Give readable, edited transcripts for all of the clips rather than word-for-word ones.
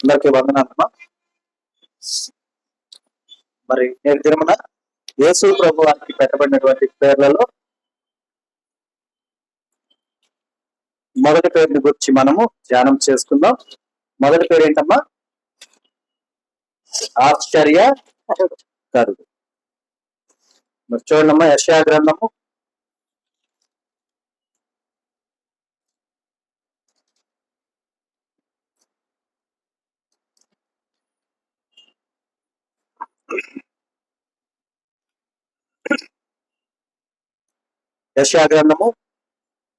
అందరికీ వందనాలమ్మా. మరి నేటి దినమున యేసు ప్రభు వారికి పెట్టబడినటువంటి పేర్లలో మొదటి పేరుని గురించి మనము ధ్యానం చేసుకుందాం. మొదటి పేరు ఏంటమ్మా? ఆశ్చర్యకరుడు. మరి చూడండమ్మా, యెషయా గ్రంథము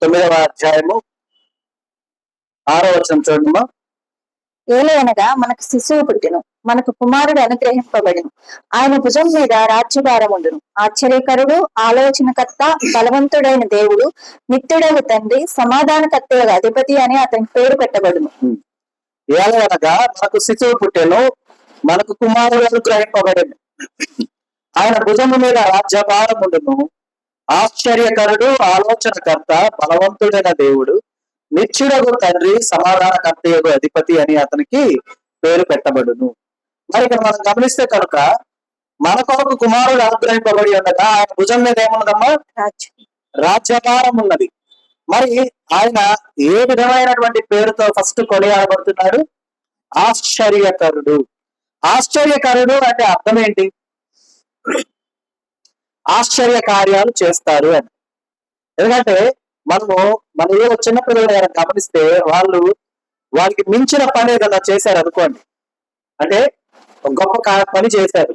9వ అధ్యాయము 6వ వచనం చూడండమ్మా. ఏలయనగా మనకు శిశువు పుట్టెను, మనకు కుమారుడు అనుగ్రహింపబడును, ఆయన భుజం మీద రాజ్యభారముండును. ఆశ్చర్యకరుడు, ఆలోచనకర్త, బలవంతుడైన దేవుడు, నిత్యుడగు తండ్రి, సమాధానకర్తగా అధిపతి అని అతనికి పేరు పెట్టబడును. ఏలయనగా మనకు శిశువు పుట్టెను, మనకు కుమారుడు అనుగ్రహింపబడును, ఆయన భుజము మీద రాజ్యభారముండును. ఆశ్చర్యకరుడు, ఆలోచనకర్త, బలవంతుడైన దేవుడు, నిత్యుడగు తండ్రి, సమాధానకర్తయగు అధిపతి అని అతనికి పేరు పెట్టబడును. మరి ఇక్కడ మనం గమనిస్తే కనుక మన కొరకు కుమారుడు అనుగ్రహింపబడి ఉండగా ఆయన భుజం మీద ఏమున్నదమ్మా? రాజ్యభారం ఉన్నది. మరి ఆయన ఏ విధమైనటువంటి పేరుతో ఫస్ట్ కొనియాడబడుతున్నాడు? ఆశ్చర్యకరుడు. ఆశ్చర్యకరుడు అంటే అర్థం ఏంటి? ఆశ్చర్య కార్యాలు చేస్తారు అని. ఎందుకంటే మన ఏదో చిన్నపిల్లలు గమనిస్తే వాళ్ళకి మించిన పని ఏదన్నా చేశారు అనుకోండి, అంటే గొప్ప పని చేశారు,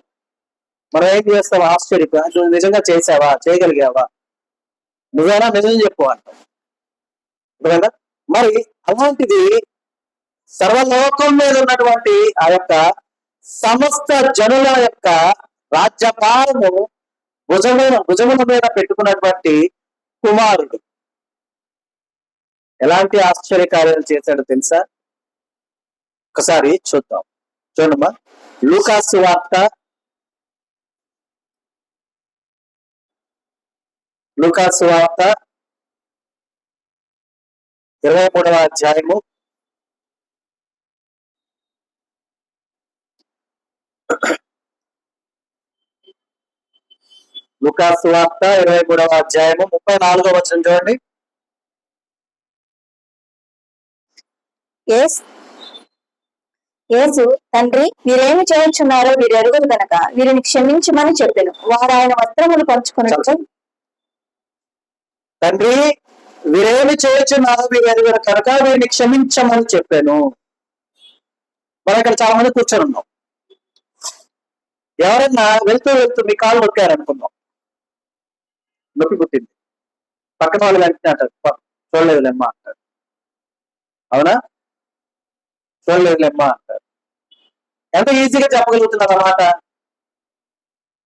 మనం ఏం చేస్తాం? ఆశ్చర్య, నువ్వు నిజంగా చేసావా, చేయగలిగావా, నువ్వేనా, నిజం చెప్పు అంటాం కదా. మరి అలాంటిది సర్వలోకం మీద ఉన్నటువంటి ఆ యొక్క సమస్త జనుల యొక్క రాజ్యభారము భుజముల మీద పెట్టుకున్నటువంటి కుమారుడు ఎలాంటి ఆశ్చర్య కార్యాలు చేశాడో తెలుసా? ఒకసారి చూద్దాం. చూడమ్మా, లూకాసు వార్త 23వ అధ్యాయము 34వ వచనం చూడండి. యేసు, తండ్రి, వీరేమి చేయించున్నారో వీరు ఎరుగురు గనక వీరిని క్షమించమని చెప్పాను. వారు ఆయన వస్త్రములు పంచుకుని, తండ్రి, వీరేమి చేయించున్నారో వీరు ఎరుగురు కనుక వీరిని క్షమించమని చెప్పాను. మనం ఇక్కడ చాలా మంది కూర్చొని ఉన్నాం. ఎవరన్నా వెళ్తూ మీ కాళ్ళు నొక్కారనుకున్నాం, నొప్పి పుట్టింది, పక్కన వాళ్ళు వెంటనే అంటారు చూడలేదులేమ్మా అంటారు. అవునా? చూడలేదులేమ్మా అంటారు. ఎంత ఈజీగా చెప్పగలుగుతున్నారు అన్నమాట.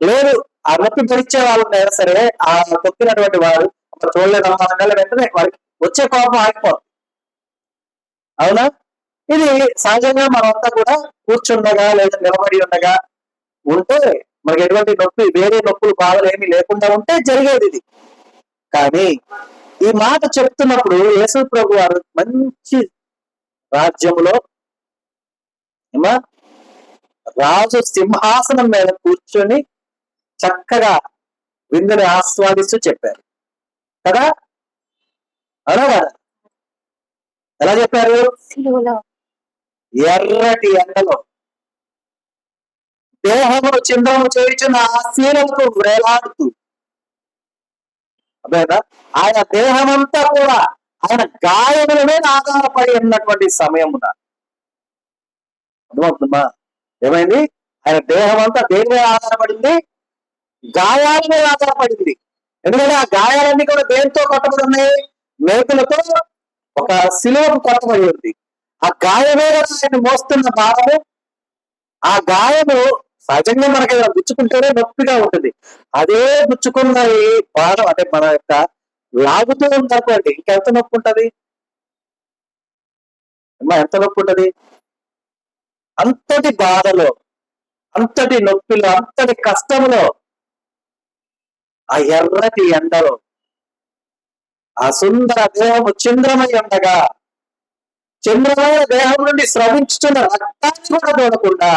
లేదు, ఆ నొప్పి భరించే వాళ్ళు ఉన్నారా సరే, ఆ తొక్కినటువంటి వాడు చూడలేదమ్మా అనగానే వెంటనే వాడికి వచ్చే కోపం ఆగిపోతుంది. అవునా? ఇది సహజంగా మనమంతా కూడా కూర్చుండగా లేదా నిలబడి ఉండగా ఉంటే మనకి ఎటువంటి నొప్పి, వేరే నొప్పులు, బాధలు ఏమీ లేకుండా ఉంటే జరిగేది ఇది. కానీ ఈ మాట చెప్తున్నప్పుడు యేసు ప్రభు వారు మంచి రాజ్యములో రాజు సింహాసనం మీద కూర్చొని చక్కగా విందుని ఆస్వాదిస్తూ చెప్పారు కదా. అవునా కదా? ఎలా చెప్పారు? ఎర్రటి ఎండలో దేహమును చిందము చేయుచున్న ఆ శీలకు వేలాడుతూ, అదేనా, ఆయన దేహమంతా కూడా ఆయన గాయముల మీద ఆధారపడి ఉన్నటువంటి సమయమున, అర్థమవుతుందా? ఏమైంది? ఆయన దేహం అంతా దేని మీద ఆధారపడింది? గాయాల మీద ఆధారపడింది. ఎందుకంటే ఆ గాయాలన్నీ కూడా దేనితో కొట్టబడి ఉన్నాయి? మేకులతో ఒక శిలువకు కొట్టబడి ఉంది. ఆ గాయమే ఆయన మోస్తున్న భారము. ఆ గాయము సహజంగా మనకి గుచ్చుకుంటేనే నొప్పిగా ఉంటుంది. అదే గుచ్చుకున్న ఈ బాధ అంటే మన యొక్క లాగుతూ ఉందనుకోండి, ఇంకెంత నొప్పి ఉంటది అమ్మా, ఎంత నొప్పి ఉంటది? అంతటి బాధలో, అంతటి నొప్పిలో, అంతటి కష్టంలో, ఆ ఎర్రటి ఎండలో ఆ సుందర దేహము చింద్రమై ఉండగా చంద్రమైన దేహం నుండి స్రవించుతున్న రక్తాన్ని కూడా చూడకుండా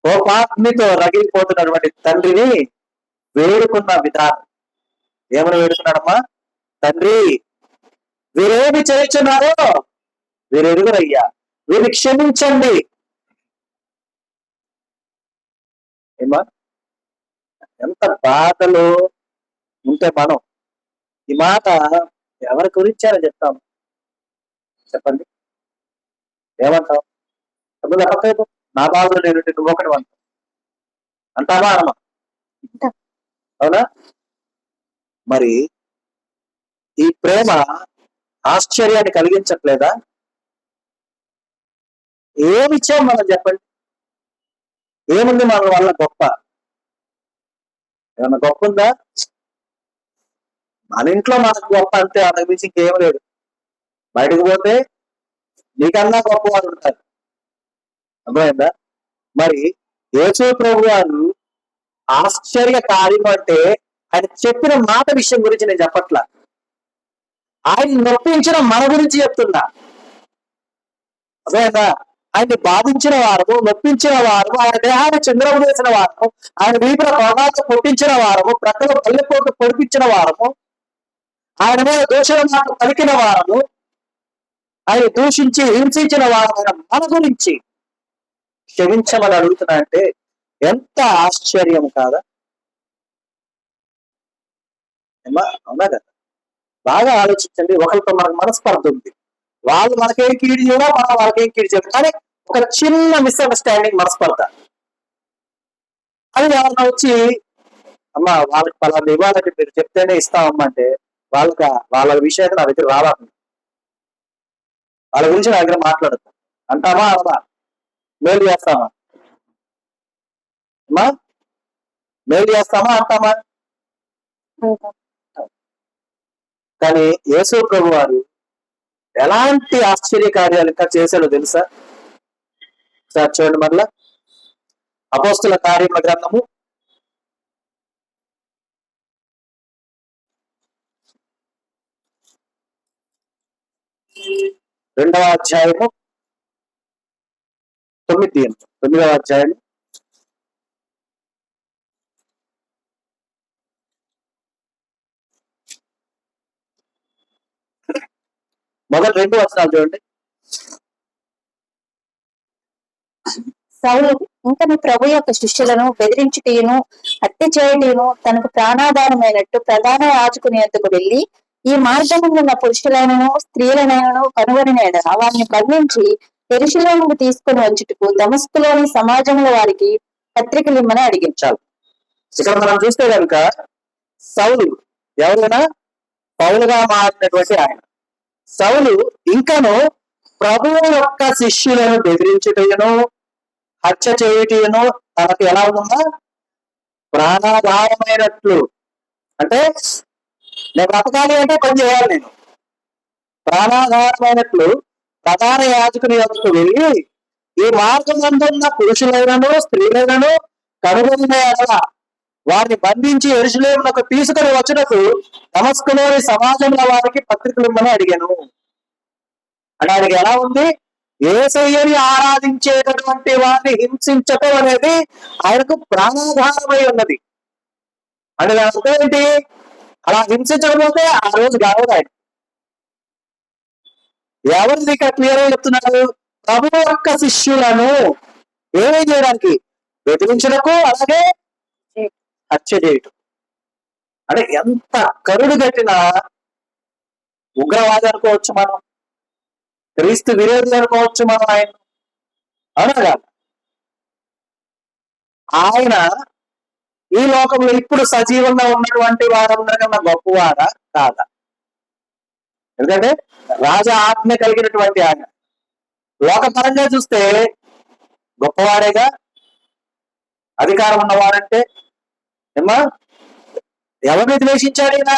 కోపాగ్నితో రగిలిపోతున్నటువంటి తండ్రిని వేడుకున్న విధానం. ఏమని వేడుకున్నాడమ్మా? తండ్రి, వీరేమి చేయుచున్నారో వీరు ఎరుగురయ్యా, వీరిని క్షమించండి. ఏమా, ఎంత బాధలో ఉంటే మనం ఈ మాట ఎవరి గురించారో చెప్తాం? చెప్పండి, ఏమంటాం? చెప్పలేదు, నా బాధలో నేను నువ్వు ఒకటి అంటావా అనమా? అవునా? మరి ఈ ప్రేమ ఆశ్చర్యాన్ని కలిగించట్లేదా? ఏమిచ్చాం మనం? చెప్పండి, ఏముంది మన వల్ల గొప్ప? ఏమన్నా గొప్ప ఉందా? మన ఇంట్లో మనకు గొప్ప అంతే, అంతకు మించి ఇంకేం లేదు. బయటకు పోతే నీకన్నా గొప్ప వారు ఉంటారు. అర్థమైందా? మరి యేసు ప్రభు వారు ఆశ్చర్య కార్యం అంటే ఆయన చెప్పిన మాట విషయం గురించి నేను చెప్పట్లా, ఆయన నొప్పించిన మన గురించి చెప్తున్నా. అర్థమైందా? ఆయన్ని బాధించిన వారము, నొప్పించిన వారము, ఆయన దేహాన్ని చంద్రము చేసిన వారము, ఆయన వీపుల కొనాలతో కొట్టించిన వారము, ప్రక్కల పల్లెపోటు పొడిపించిన వారము, ఆయన మీద దోషణ మాట పలికిన వారము, ఆయన దూషించి హింసించిన వారమైన మన గురించి క్షమించమని అడుగుతున్నా అంటే ఎంత ఆశ్చర్యం కాదా? అవునా కదా? బాగా ఆలోచించండి. ఒకరితో మనకు మనస్పర్ధ ఉంది, వాళ్ళు మనకేం కీడు చేయడం, మనం వాళ్ళకేం కీడు చేయడం, కానీ ఒక చిన్న మిస్అండర్స్టాండింగ్, మనస్పర్ధ. అది ఎవరన్నా వచ్చి అమ్మా వాళ్ళకి పలానా ఇవ్వాలంటే మీరు చెప్తేనే ఇస్తామమ్మా అంటే వాళ్ళ విషయాన్ని నా దగ్గర రావాలి, వాళ్ళ గురించి నా దగ్గర మాట్లాడదు అంటామా? అమ్మా మేలు చేస్తామా? అమ్మా మేలు చేస్తామా అంటామా? కానీ యేసు ప్రభు వారు ఎలాంటి ఆశ్చర్య కార్యాలు ఇంకా చేశాడో తెలుసా? సార్ చూడండి మరలా, అపోస్తుల కార్యముల గ్రంథము 2వ అధ్యాయము 9వ అధ్యాయం మొదటి 2 వచనాలు చూడండి. సౌలు ఇంకను ప్రభు యొక్క శిష్యులను బెదిరించుటయును హత్య చేయుటయును తనకు ప్రాణాధారమైనట్టు ప్రధాన యాజకుని యొద్దకు వెళ్లి, ఈ మార్గమున్న పురుషులైనను స్త్రీలనైనను కనుగొనిన యెడల వారిని బంధించి యెరూషలేముకు తీసుకుని వచ్చుటకు దమస్కులోని సమాజంలో వారికి పత్రికలు ఇమ్మని అడిగించాలి. ఇక్కడ మనం చూస్తే కనుక సౌలు ఎవరైనా పౌలుగా మారినటువంటి ఆయన సౌలు ఇంకను ప్రభువు యొక్క శిష్యులను బెదిరించుటయును హత్య చేయుటయును తనకు ఎలా ఉందా? ప్రాణాధారమైనట్లు. అంటే నేను బ్రతకాలి అంటే పని చేయాలి, నేను ప్రాణాధారమైనట్లు ప్రధాన యాజకుని యొద్దకు వెళ్ళి, ఈ మార్గమందున్న పురుషులైనను స్త్రీలైనను కనుగొనిన యెడల వారిని బంధించి యెరూషలేమునకు తీసుకుని వచ్చినకు దమస్కులోని సమాజంలో వారికి పత్రికలు ఇమ్మని అడిగాను. అంటే ఆయనకి ఎలా ఉంది? యేసయ్యని ఆరాధించేటటువంటి వారిని హింసించటం అనేది ఆయనకు ప్రాణాధారమై ఉన్నది. అంటే దాని అర్థం ఏంటి? అలా హింసించకపోతే ఆ రోజు కావదు ఆయన. ఎవరిది ఇక్కడ క్లియర్ గా చెప్తున్నారు? ప్రభు యొక్క శిష్యులను ఏమేం చేయడానికి? బెదిరించడకు, అలాగే హత్య చేయటం. అంటే ఎంత కరుడు కట్టిన ఉగ్రవాది అనుకోవచ్చు మనం, క్రీస్తు విరోధి అనుకోవచ్చు మనం ఆయన. అవునా కాదు? ఆయన ఈ లోకంలో ఇప్పుడు సజీవంగా ఉన్నటువంటి వారందరికన్నా గొప్పవాడా కాదా? ఎందుకంటే రాజ ఆజ్ఞ కలిగినటువంటి ఆయన. లోకపరంగా చూస్తే గొప్పవాడేగా, అధికారం ఉన్నవాడంటే. ఏమా, ఎవరిని ద్వేషించాడు ఈయన?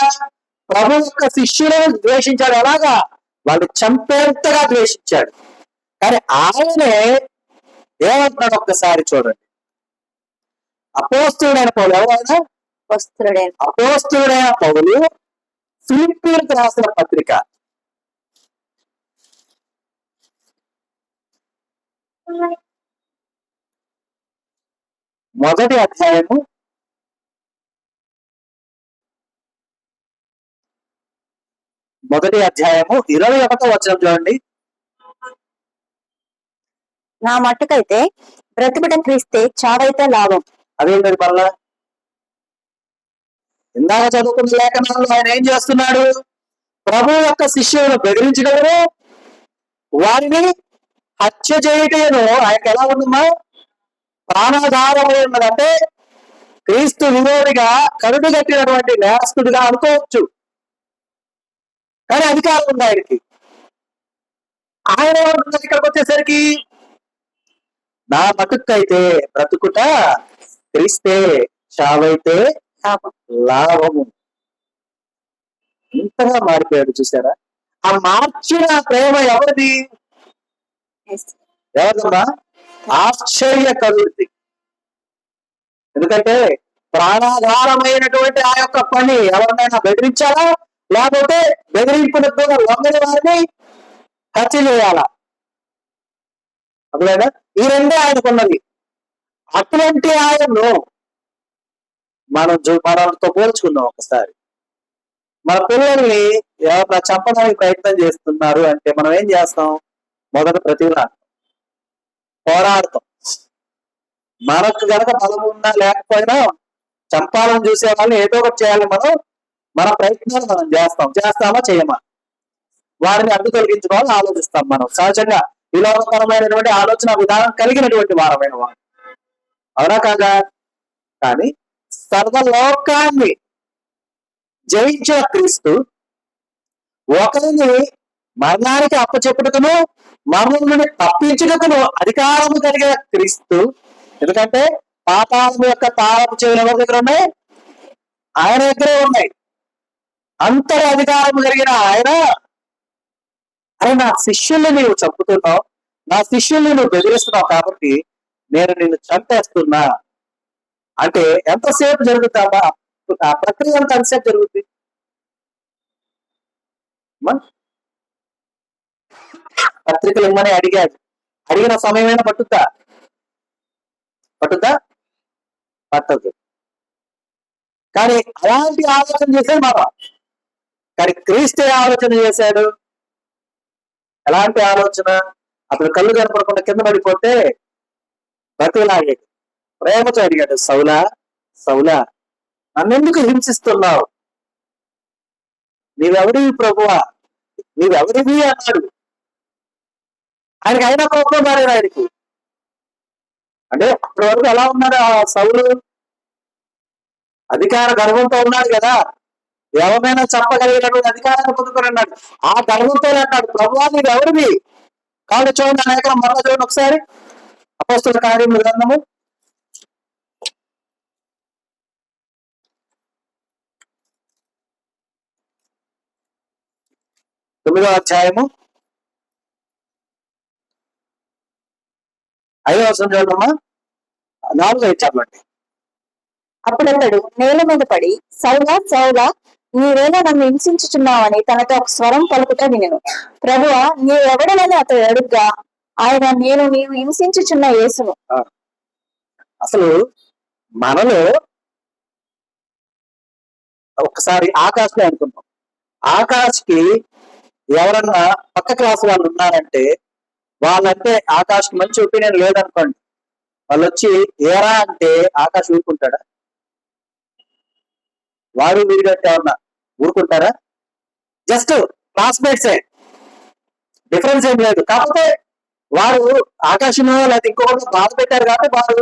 ప్రభు యొక్క శిష్యులను ద్వేషించాడు. ఎలాగా? వాళ్ళు చంపేంతగా ద్వేషించాడు. కానీ ఆయనే ఏమంటున్నాడు ఒక్కసారి చూడండి. అపోస్తుడైన పౌలు, ఎవరైనా అపోస్తుడైన పౌలు ఫిలిప్పీయులకు రాసిన పత్రిక మొదటి అధ్యాయము 21వ వచనం చూడండి. నా మట్టుకైతే బ్రతుకుట క్రీస్తే, చావైతే లాభం. అదేంటది మళ్ళా? ఇందాక చదువుకున్న లేఖనాల్లో ఆయన ఏం చేస్తున్నాడు? ప్రభు యొక్క శిష్యులను బెదిరించగలరు, వారిని హత్య చేయటేను ఆయనకు ఎలా ఉందమ్మా? ప్రాణాధారమై ఉన్నది. అంటే క్రీస్తు విరోధిగా కరుడు కట్టినటువంటి నేరస్తుడిగా అనుకోవచ్చు, కానీ అధికారం ఉంది ఆయనకి. ఆయన ఏమంటున్నారు ఇక్కడికి వచ్చేసరికి? నా బతుకైతే బ్రతుకుట క్రీస్తే, చావైతే లాభము. ఇంతగా మారిపోయాడు చూసారా? ఆ మార్చిన ప్రేమ ఎవరిది? ఎవరమ్మా? ఆశ్చర్యకరుడిది. ఎందుకంటే ప్రాణాధారమైనటువంటి ఆ యొక్క పని ఎవరినైనా బెదిరించాలా, లేకపోతే బెదిరింపులకు లొంగని వారిని హత్య చేయాలా? అర్థమైనా? ఈ రెండే ఆయనకున్నది. అటువంటి ఆయన్ను మనతో పోల్చుకుందాం ఒకసారి. మన పిల్లల్ని ఎవరైనా చంపడానికి ప్రయత్నం చేస్తున్నారు అంటే మనం ఏం చేస్తాం? మొదట ప్రతిలాడతాం, పోరాడతాం. మనకు గనక బలం ఉన్నా లేకపోయినా చంపాలని చూసే వాళ్ళని ఏదో ఒకటి చేయాలి. మన ప్రయత్నాలు మనం చేస్తామా చేయమా? వారిని అడ్డు తొలగించుకోవాలని ఆలోచిస్తాం. మనం సహజంగా విలోకపరమైనటువంటి ఆలోచన విధానం కలిగినటువంటి వారమైన వారు, అవునా కాదా? కానీ సర్వలోకాన్ని జయించిన క్రీస్తు ఒకరిని మరణానికి అప్పచెప్పుటకును మరణం నుండి తప్పించుటకును అధికారము కలిగిన క్రీస్తు. ఎందుకంటే పాతాళం యొక్క తాళపు చెవులు ఎవరి దగ్గర ఉన్నాయి? ఆయన దగ్గరే ఉన్నాయి. అంతటి అధికారం కలిగిన ఆయన, అరే నా శిష్యుల్ని నీవు చంపుతున్నావు, నా శిష్యుల్ని నువ్వు బెదిరిస్తున్నావు, కాబట్టి నేను నిన్ను చంపేస్తున్నా అంటే ఎంతసేపు జరుగుతామా? ఆ ప్రక్రియ అంత ఎంతసేపు జరుగుతుంది? పత్రికలు ఇమ్మని అడిగిన సమయమైనా పట్టుద్దా? పట్టదు. కానీ అలాంటి ఆలోచన చేశాడు బాబా. కానీ క్రీస్తు ఆలోచన చేశాడు. ఎలాంటి ఆలోచన? అతను కళ్ళు కనపడకుండా కింద పడిపోతే బతిలాగాడు, ప్రేమతో అడిగాడు, సౌలా సౌలా నన్నెందుకు హింసిస్తున్నావు? నీవెవడివి ప్రభువా, నీవెవడివి అన్నాడు. ఆయనకి అయినా కోపం మారాడు ఆయనకి. అంటే అప్పటి వరకు ఎలా ఉన్నాడు ఆ సౌలు? అధికార గర్వంతో ఉన్నాడు కదా, ఎవరైనా చంపగలిగినటువంటి అధికారాన్ని పొందుకొని అన్నాడు. ఆ గర్వంతో అన్నాడు, ప్రభువా నీవెవడివి? కాదు చూడండి, అనేక మరణ చూడండి ఒకసారి. అపోస్తుల కార్యముల గ్రంథము 9వ అధ్యాయము 5వ వచనం చూడమ్మా. 4వ చెప్పండి. అప్పుడు అతడు నేల మీద పడి, సౌలా సౌలా నీవేనా నన్ను హింసించుచున్నావని తనతో ఒక స్వరం పలుకుట వినెను. ప్రభువా నీవెవడనని అతడు అడుగ్గా ఆయన, నేను నీవు హింసించుచున్న యేసును. అసలు మనలో ఒకసారి ఆకాశ్ అనుకుంటాం. ఆకాష్కి ఎవరన్నా పక్క క్లాస్ వాళ్ళు ఉన్నారంటే, వాళ్ళంటే ఆకాష్కి మంచి ఒపీనియన్ లేదనుకోండి, వాళ్ళు వచ్చి ఏరా అంటే ఆకాష్ ఊరుకుంటాడా? వాడు వీడు అంటే ఏమన్నా ఊరుకుంటారా? జస్ట్ క్లాస్మేట్సే, డిఫరెన్స్ ఏం లేదు. కాకపోతే వాడు ఆకాశంలో లేదా ఇంకొకటి బాధ పెట్టారు కాబట్టి వాడు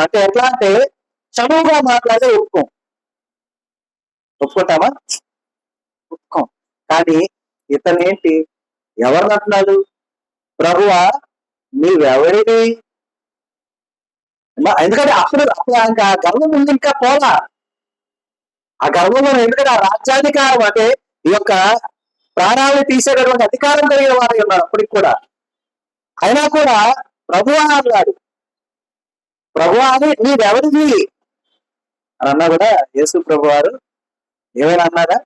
అంటే ఎట్లా అంటే చదువుగా మాట్లాడే ఒప్పుకుంటామా? ఒప్పుకోం. కానీ ఇతనేంటి ఎవరిని అంటున్నాడు? ప్రభువా నీవెవడివి? ఎందుకంటే అప్పుడు ఇంకా ఆ గర్వం ఉంది, ఇంకా పోలా ఆ గర్వంలో. ఎందుకంటే ఆ రాజ్యాధికారం అంటే ఈ యొక్క ప్రాణాలను తీసేటటువంటి అధికారం కలిగిన వారు ఉన్నారు అప్పటికి కూడా. అయినా కూడా ప్రభువా అన్నాడు. ప్రభువా అని నీవెవరివి అని అన్నా కూడా యేసు ప్రభు వారు ఏమైనా అన్నారా?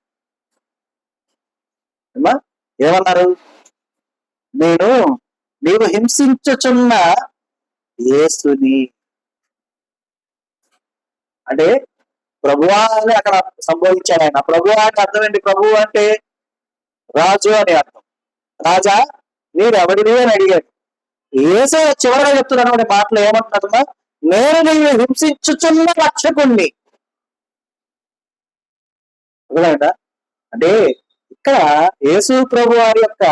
ఏమన్నారు? నేను నీవు హింసించుచున్న యేసుని. అంటే ప్రభువా అని అక్కడ సంబోధించాడు ఆయన. ప్రభువా అంటే అర్థం ఏంటి? ప్రభువు అంటే రాజు అని అర్థం. రాజా నీవెవడివి అని అడిగాడు. యేసే చివరిగా చెప్తున్నాడు మాటలు ఏమంటున్నా, నేను నీవు హింసించుచున్న రక్షకుణ్ణి. అర్థమైందా? అంటే ఇక్కడ యేసు ప్రభు వారి యొక్క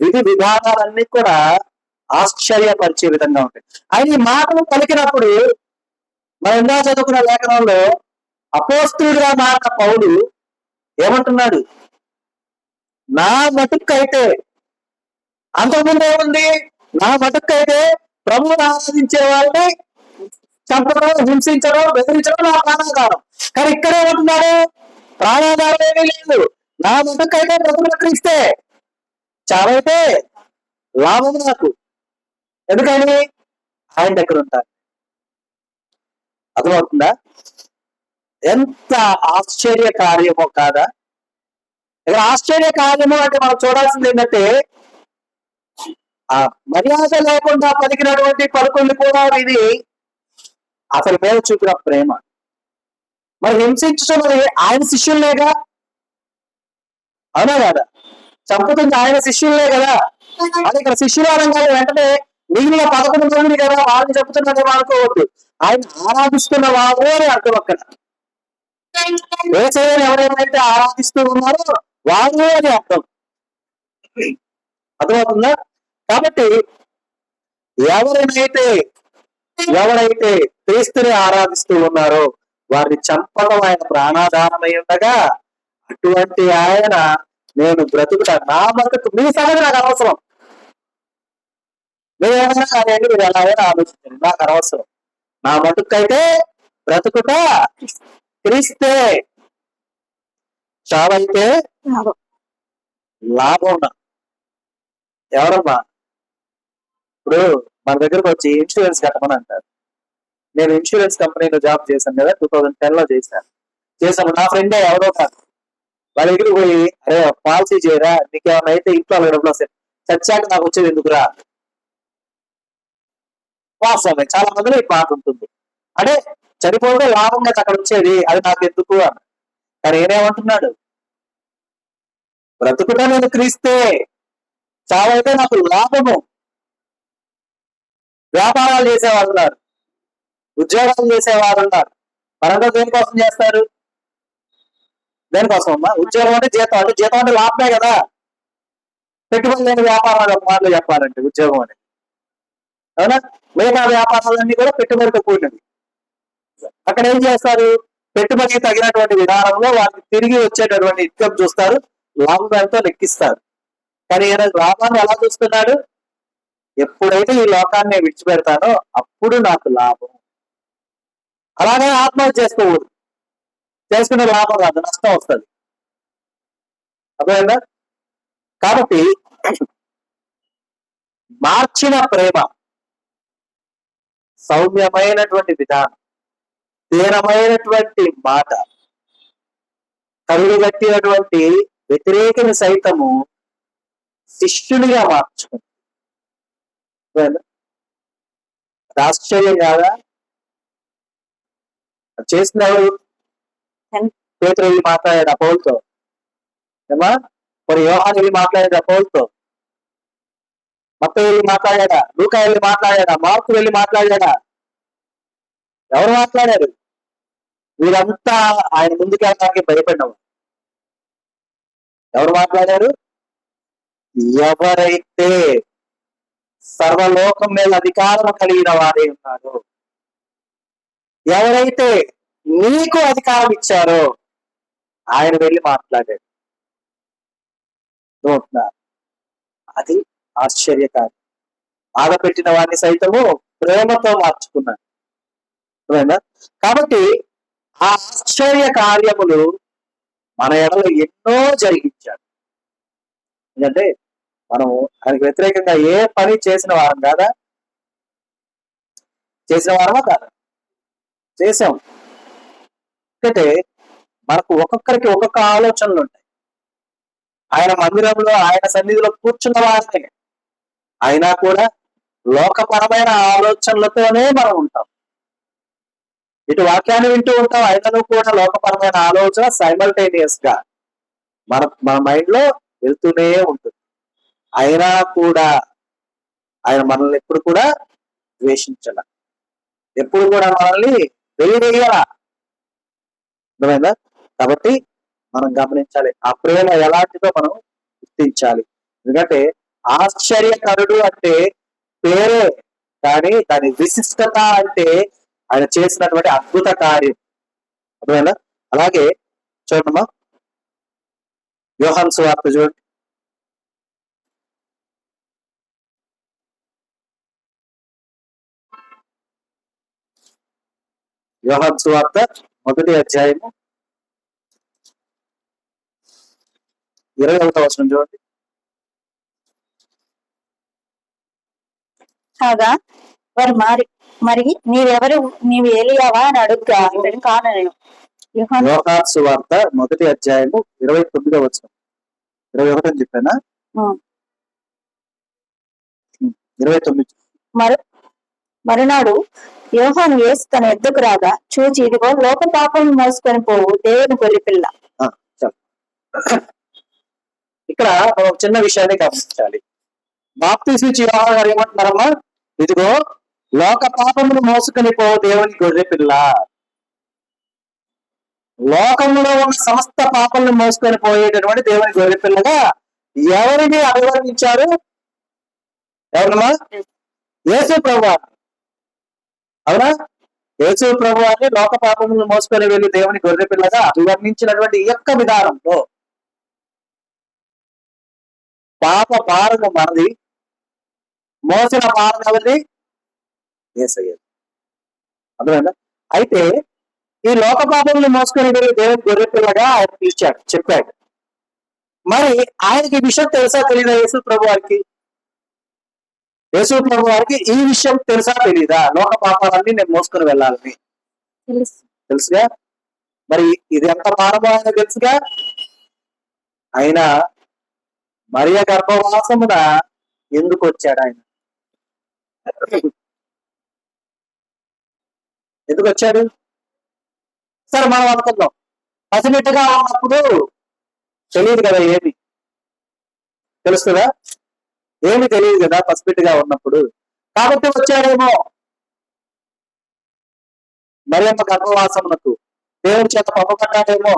విధి విధానాలన్నీ కూడా ఆశ్చర్యపరిచే విధంగా ఉంటాయి. ఆయన ఈ మాటలు పలికినప్పుడు మనం ఇందా చదువుకున్న లేఖనంలో అపోస్తలుడిగా మారిన పౌలు ఏమంటున్నాడు? నా మటుకైతే, అంతకుముందు ఏముంది? నా మటుకైతే ప్రభువుని ఆరాధించే వాళ్ళని చంపడం, హింసించడం, బెదిరించడం నా ప్రాణాధారం. కానీ ఇక్కడ ఏమంటున్నాడు? ప్రాణాధారం ఏమీ లేదు, నా మటుకైతే ప్రభువుని క్రీస్తే, చావైతే లాభం నాకు. ఎందుకని? ఆయన దగ్గర ఉంటాను. అర్థమవుతుందా? ఎంత ఆశ్చర్య కార్యమో కాదా? ఇక్కడ ఆశ్చర్య కార్యము అంటే మనం చూడాల్సింది ఏంటంటే, ఆ మర్యాద లేకుండా పలికినటువంటి పలుకులు కూడా ఇది అతని మీద చూపిన ప్రేమ. మరి హింసించడం ఆయన శిష్యుల్లేగా, అవునా కదా? చంపుతుంది ఆయన శిష్యులే కదా. అది ఇక్కడ శిష్యులు అనగానే వెంటనే మిగిలిన 11 మందిని కదా వాళ్ళని చెప్తున్నదేమో అనుకోవద్దు. ఆయన ఆరాధిస్తున్న వాడు అని అర్థం. అక్కడ యేసయ్యను ఎవరైతే ఆరాధిస్తూ ఉన్నారో వాడు అని అర్థం. అర్థమవుతుందా? కాబట్టి ఎవరైతే క్రీస్తుని ఆరాధిస్తూ ఉన్నారో వారిని చంపడం ఆయన ప్రాణాధారమై ఉండగా, అటువంటి ఆయన నేను బ్రతుకుతా, నా మటుకు మీ సంగతి నాకు అనవసరం, మీరేమైనా కానివ్వండి, మీరు ఎలాగైనా ఆలోచించండి, నాకు అనవసరం, నా మటుకైతే బ్రతుకుతా క్రీస్తే, చావైతే లాభం. ఎవరమ్మా ఇప్పుడు మన దగ్గరకు వచ్చి ఇన్సూరెన్స్ కట్టమని అంటారు. నేను ఇన్సూరెన్స్ కంపెనీలో జాబ్ చేశాను కదా, 2010 లో చేశాను. నా ఫ్రెండే ఎవరో కాదు, వాళ్ళ దగ్గరికి పోయి అరే పాలసీ చేయరా, నీకేమైనా అయితే ఇంట్లో డబ్బులు వస్తాయి, చచ్చాక నాకు వచ్చేది ఎందుకురా. వాస్తవమే, చాలా మందిలో ఈ మాట ఉంటుంది. అంటే చనిపోతే లాభంగా అక్కడ వచ్చేది, అది నాకు ఎందుకు అని. కానీ ఏనేమంటున్నాడు? బ్రతుకుట నేను క్రీస్తే, చావైతే నాకు లాభము. వ్యాపారాలు చేసేవాళ్ళు ఉన్నారు, ఉద్యోగాలు చేసేవాళ్ళు ఉన్నారు. మనందరూ దేనికోసం చేస్తారు? దేనికోసం అమ్మా? ఉద్యోగం అంటే జీతం, అంటే జీతం అంటే లాభమే కదా. పెట్టుబడి లేని వ్యాపారాలు మాటలు చెప్పాలంటే ఉద్యోగం అని, అవునా? మిగతా వ్యాపారాలన్నీ కూడా పెట్టుబడితో కూడినవి. అక్కడ ఏం చేస్తారు? పెట్టుబడికి తగినటువంటి విధానంలో వారికి తిరిగి వచ్చేటటువంటి ఇన్కమ్ చూస్తారు, లాభం ఎంతో లెక్కిస్తారు. కానీ ఈయన లాభాన్ని ఎలా చూస్తున్నాడు? ఎప్పుడైతే ఈ లోకాన్ని విడిచిపెడతానో అప్పుడు నాకు లాభం. అలాగే ఆత్మహత్య చేసుకోకూడదు, చేసుకునే లాభం రాదు, నష్టం వస్తుంది. అర్థమైందా? కాబట్టి మార్చిన ప్రేమ, సౌమ్యమైనటువంటి విధానం, దీనమైనటువంటి మాట, కరుడు గట్టినటువంటి వ్యతిరేకని సైతము శిష్యునిగా మార్చుకుంది. ఆశ్చర్యం కాదా? చేసిన ఎవరు? పేతురు వెళ్ళి మాట్లాడాడు పౌలుతో, ఏమా మరి యోహాను వెళ్ళి మాట్లాడాడు పౌలుతో, మత్తయి వెళ్ళి మాట్లాడాడా, లూకా వెళ్ళి మాట్లాడాడా, మార్కు వెళ్ళి మాట్లాడాడా? ఎవరు మాట్లాడారు? వీరంతా ఆయన ముందుకు వెళ్ళడానికి భయపడినవారు. ఎవరు మాట్లాడారు? ఎవరైతే సర్వలోకం మీద అధికారం కలిగిన వారే ఉన్నారు, ఎవరైతే నీకు అధికారం ఇచ్చారో ఆయన వెళ్ళి మాట్లాడాడు. అది ఆశ్చర్యకారి. బాధ పెట్టిన వాడిని సైతము ప్రేమతో మార్చుకున్నాడు. కాబట్టి ఆ ఆశ్చర్య కార్యములు మన ఎడలో ఎన్నో జరిగించాడు. ఎందుకంటే మనము ఆయనకు వ్యతిరేకంగా ఏ పని చేసిన వారం కాదా? చేసిన వారమా కాదా? చేసాం. ఎందుకంటే మనకు ఒక్కొక్కరికి ఒక్కొక్క ఆలోచనలు ఉంటాయి. ఆయన మందిరంలో ఆయన సన్నిధిలో కూర్చున్న వారిని అయినా కూడా లోకపరమైన ఆలోచనలతోనే మనం ఉంటాం. ఇటు వాక్యాన్ని వింటూ ఉంటాం, అయినను కూడా లోకపరమైన ఆలోచన సైమల్టేనియస్ గా మన మైండ్ లో వెళ్తూనే ఉంటుంది. అయినా కూడా ఆయన మనల్ని ఎప్పుడు కూడా ద్వేషించాల, ఎప్పుడు కూడా మనల్ని వెలివేయాల. అర్థమైందా? కాబట్టి మనం గమనించాలి, ఆ ప్రేమ ఎలాంటిదో మనం గుర్తించాలి. ఎందుకంటే ఆశ్చర్యకరుడు అంటే పేరే, కానీ దాని విశిష్టత అంటే ఆయన చేసినటువంటి అద్భుత కార్యం. అర్థమైందా? అలాగే చూడమ్మా, యోహాను సువార్త చూడండి. యోహాను సువార్త 1వ అధ్యాయము 21వ వచనం చూడండి. కాగా వారు మరి నీవు ఏలియావా అని అడుగుగా అతడు కానను. యోహాను సువార్త 1వ అధ్యాయము 29వ వచనం. 21 అని చెప్పానా? 29. మరునాడు యోహాను యేసు తన ఎద్దుకు రాగా చూచి, ఇదిగో లోక పాపం మోసుకొని పోవు దేవుని గొర్రెపిల్ల. ఇక్కడ ఒక చిన్న విషయాన్ని గమనించాలి. బాప్తీసు ఇచ్చి యోహాను గారు ఏమంటున్నారమ్మా? ఇదిగో లోక పాపమును మోసుకొని పోవు దేవుని గొర్రెపిల్ల. లోకంలో ఉన్న సమస్త పాపలను మోసుకొని పోయేటటువంటి దేవుని గొర్రెపిల్లగా ఎవరిని అభివర్ణించారు? ఎవరమ్మా? యేసు ప్రభువారు. అవునా? యేసు ప్రభువారిని లోక పాపములను మోసుకొని వెళ్ళి దేవుని గొర్రెపిల్లగా అభివర్ణించినటువంటి ఈ యొక్క విధానంలో పాప భారము మనది, మోసిన భారం ఎవరిది? యేసయ్య. అర్థమైందా? అయితే ఈ లోక పాపములను మోసుకొని వెళ్ళి దేవుని గొర్రెపిల్లగా ఆయన పిలిచాడు, చెప్పాడు. మరి ఆయనకి ఈ విషయం తెలుసా తెలీదా? యేసు ప్రభు వారికి ఈ విషయం తెలుసా తెలీదా? లోక పాపాలన్నీ నేను మోసుకొని వెళ్ళాలని తెలుసుగా. మరి ఇది ఎంత భారమో ఆయన తెలుసుగా. అయినా మరియ గర్భవాసమున ఎందుకు వచ్చాడు ఆయన? ఎందుకు వచ్చాడు? సరే, మనం అనుకుందాం, పసిబిడ్డగా ఉన్నప్పుడు తెలియదు కదా, ఏమి తెలుస్తుందా? ఏమి తెలియదు కదా పసిబిడ్డగా ఉన్నప్పుడు. కాబట్టి వచ్చాడేమో మరియమ్మ గర్భవాసమునకు, దేవుడి చేత పంపబడ్డాడేమో.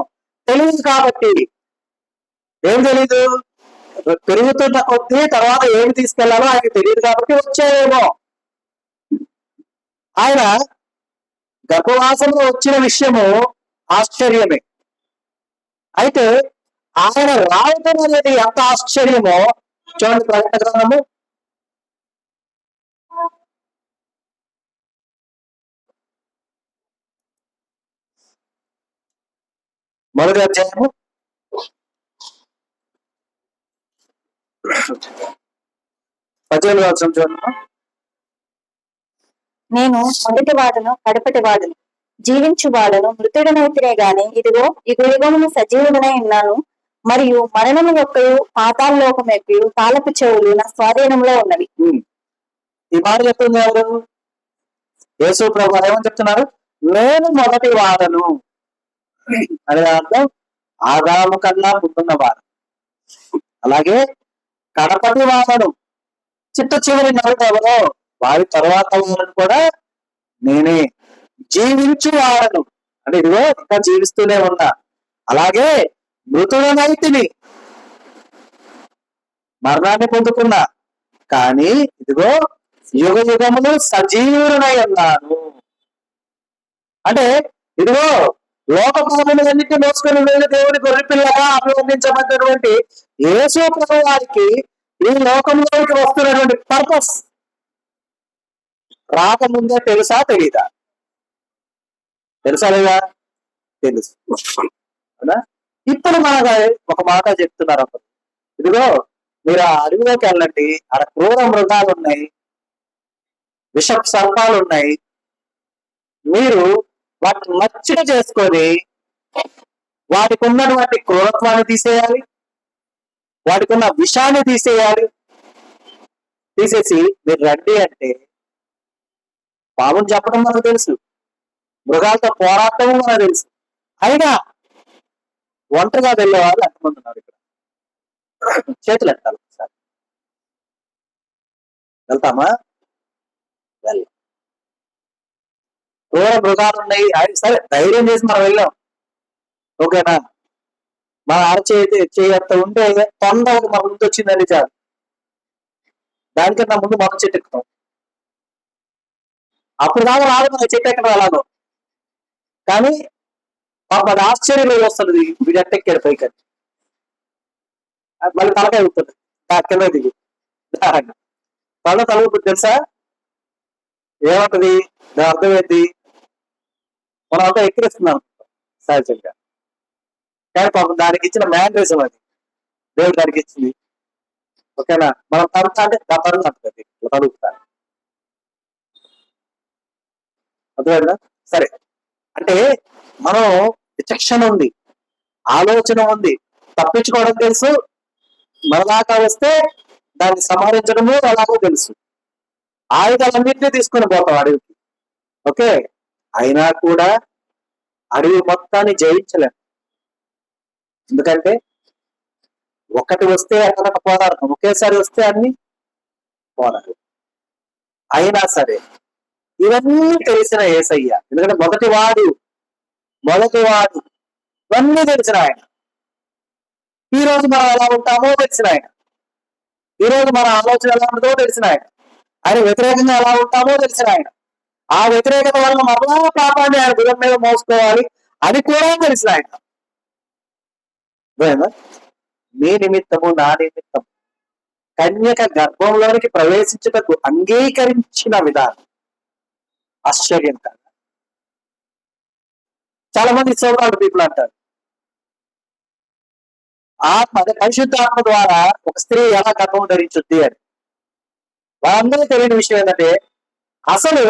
తెలియదు కాబట్టి, ఏం తెలీదు, పెరుగుతున్న కొద్దీ తర్వాత ఏమి తీసుకెళ్లాలో ఆయనకి తెలియదు కాబట్టి వచ్చాడేమో. ఆయన గర్భవాసంలో వచ్చిన విషయము ఆశ్చర్యమే. అయితే ఆయన రావటం అనేది ఎంత ఆశ్చర్యమో చూడండి. ప్రకటన గ్రంథము 1వ అధ్యాయము 18వ వచనం చూడండి. నేను మొదటి వాడును కడపటి వాడును, జీవించు వాడును మృతుడనైతేనే గాని, ఇదిగో యుగమును సజీవుడనై ఉన్నాను, మరియు మరణము యొక్కయు పాతాళలోకం యొక్కయు తాళపు చెవులు నా స్వాధీనంలో ఉన్నవి. ఈ మాట చెప్తుంది ఎవరు? యేసు ప్రభు. ఏమని చెప్తున్నారు? నేను మొదటి వాడను అనే అర్థం ఆదాము కన్నా ముందున్న వాడు. అలాగే కడపటి వాడను, చిట్ట చివరి నరుడు ఎవరో వారి తర్వాత వాడను కూడా నేనే. జీవించు వాడను అంటే ఇదిగో ఇంకా జీవిస్తూనే ఉన్నా. అలాగే మృతుడనైతిని, మరణాన్ని పొందుకున్నా, కానీ ఇదిగో యుగ యుగములు సజీవుడనై ఉన్నాను. అంటే ఇదిగో లోక పాపములన్నిటిని మోసుకొని వెళ్ళి దేవుని గొర్రెపిల్లగా అభివర్ణించబడినటువంటి యేసు ప్రభు వారికి ఈ లోకంలోకి వస్తున్నటువంటి పర్పస్ రాకముందే తెలుసా తెలీదా? తెలుసా లేదా? తెలుసు. ఇప్పుడు మనకు ఒక మాట చెప్తున్నారు అప్పుడు, ఇదిగో మీరు ఆ అడవిలోకి వెళ్ళండి, అక్కడ క్రూర మృగాలు ఉన్నాయి, విష సర్పాలు ఉన్నాయి, మీరు వాటిని మచ్చిక చేసుకొని వాటికి ఉన్నటువంటి క్రూరత్వాన్ని తీసేయాలి, వాటికి ఉన్న విషాన్ని తీసేయాలి, తీసేసి మీరు రండి అంటే పాపం చెప్పడం మనకు తెలుసు, మృగాలతో పోరాటం మనకు తెలుసు, అయినా ఒంటరిగా వెళ్ళే వాళ్ళు ఎంతమంది ఉన్నారు ఇక్కడ? చేతులు ఎత్తాలి ఒకసారి. వెళ్తామా? వెళ్ళాం. క్రూర మృగాలు ఉన్నాయి, ఆయన సరే ధైర్యం చేసి మనం వెళ్ళాం, ఓకేనా? మన అరచేత ఉంటే తొందర మన ముందు వచ్చిందని చాలు, దానికన్నా ముందు మనం చెట్టు ఎక్కుతాం. అప్పుడు దాకా రాదు మన చెట్టు ఎక్కడం ఎలాగో, కానీ పాప ఆశ్చర్యంలో వస్తుంది, వీడు ఎట్టెక్కాడు పైకి, మళ్ళీ తలకాయ ఉంటుంది కింద దిగి తల తలుపుతుంది తెలుసా? ఏమంటది దాని అర్థం ఏంటి? మనం అంతా ఎక్కిరిస్తున్నాం సహజంగా, కానీ పాపం దానికి ఇచ్చిన మ్యానరిజం అది, దేవుడు దానికి ఇచ్చింది, ఓకేనా? మనం తలుపుతా అంటే దా తరుగు అంటుంది, తలుపుతాను, అర్థమైందా? సరే, అంటే మనం విచక్షణ ఉంది, ఆలోచన ఉంది, తప్పించుకోవడం తెలుసు, మనదాకా వస్తే దాన్ని సంహరించడము అలాగో తెలుసు, ఆయుధాలన్నింటినీ తీసుకొని పోతాం అడవికి, ఓకే? అయినా కూడా అడవి మొత్తాన్ని జయించలేం, ఎందుకంటే ఒకటి వస్తే అక్కడ పోరాడతాం, ఒకేసారి వస్తే అన్ని పోరాడు. అయినా సరే ఇవన్నీ తెలిసిన యేసయ్య, ఎందుకంటే మొదటివాడు ఇవన్నీ తెలిసిన ఆయన, ఈ రోజు మనం ఎలా ఉంటామో తెలిసిన ఆయన, ఈ రోజు మన ఆలోచన ఎలా ఉంటుందో తెలిసిన ఆయన, ఆయన వ్యతిరేకంగా ఎలా ఉంటామో తెలిసిన ఆయన, ఆ వ్యతిరేకత వల్ల మరలా పాపాన్ని ఆయన భుజం మీద మోసుకోవాలి అది కూడా తెలిసిన ఆయన. మీ నిమిత్తము నా నిమిత్తం కన్యక గర్భంలోనికి ప్రవేశించుటకు అంగీకరించిన విధానం ఆశ్చర్యం కాదు. చాలా మంది సోకాల్డ్ పీపుల్ అంటారు, అదే పరిశుద్ధాత్మ ద్వారా ఒక స్త్రీ ఎలా గర్భం ధరించుద్ది అని. వాళ్ళందరూ తెలియని విషయం ఏంటంటే, అసలు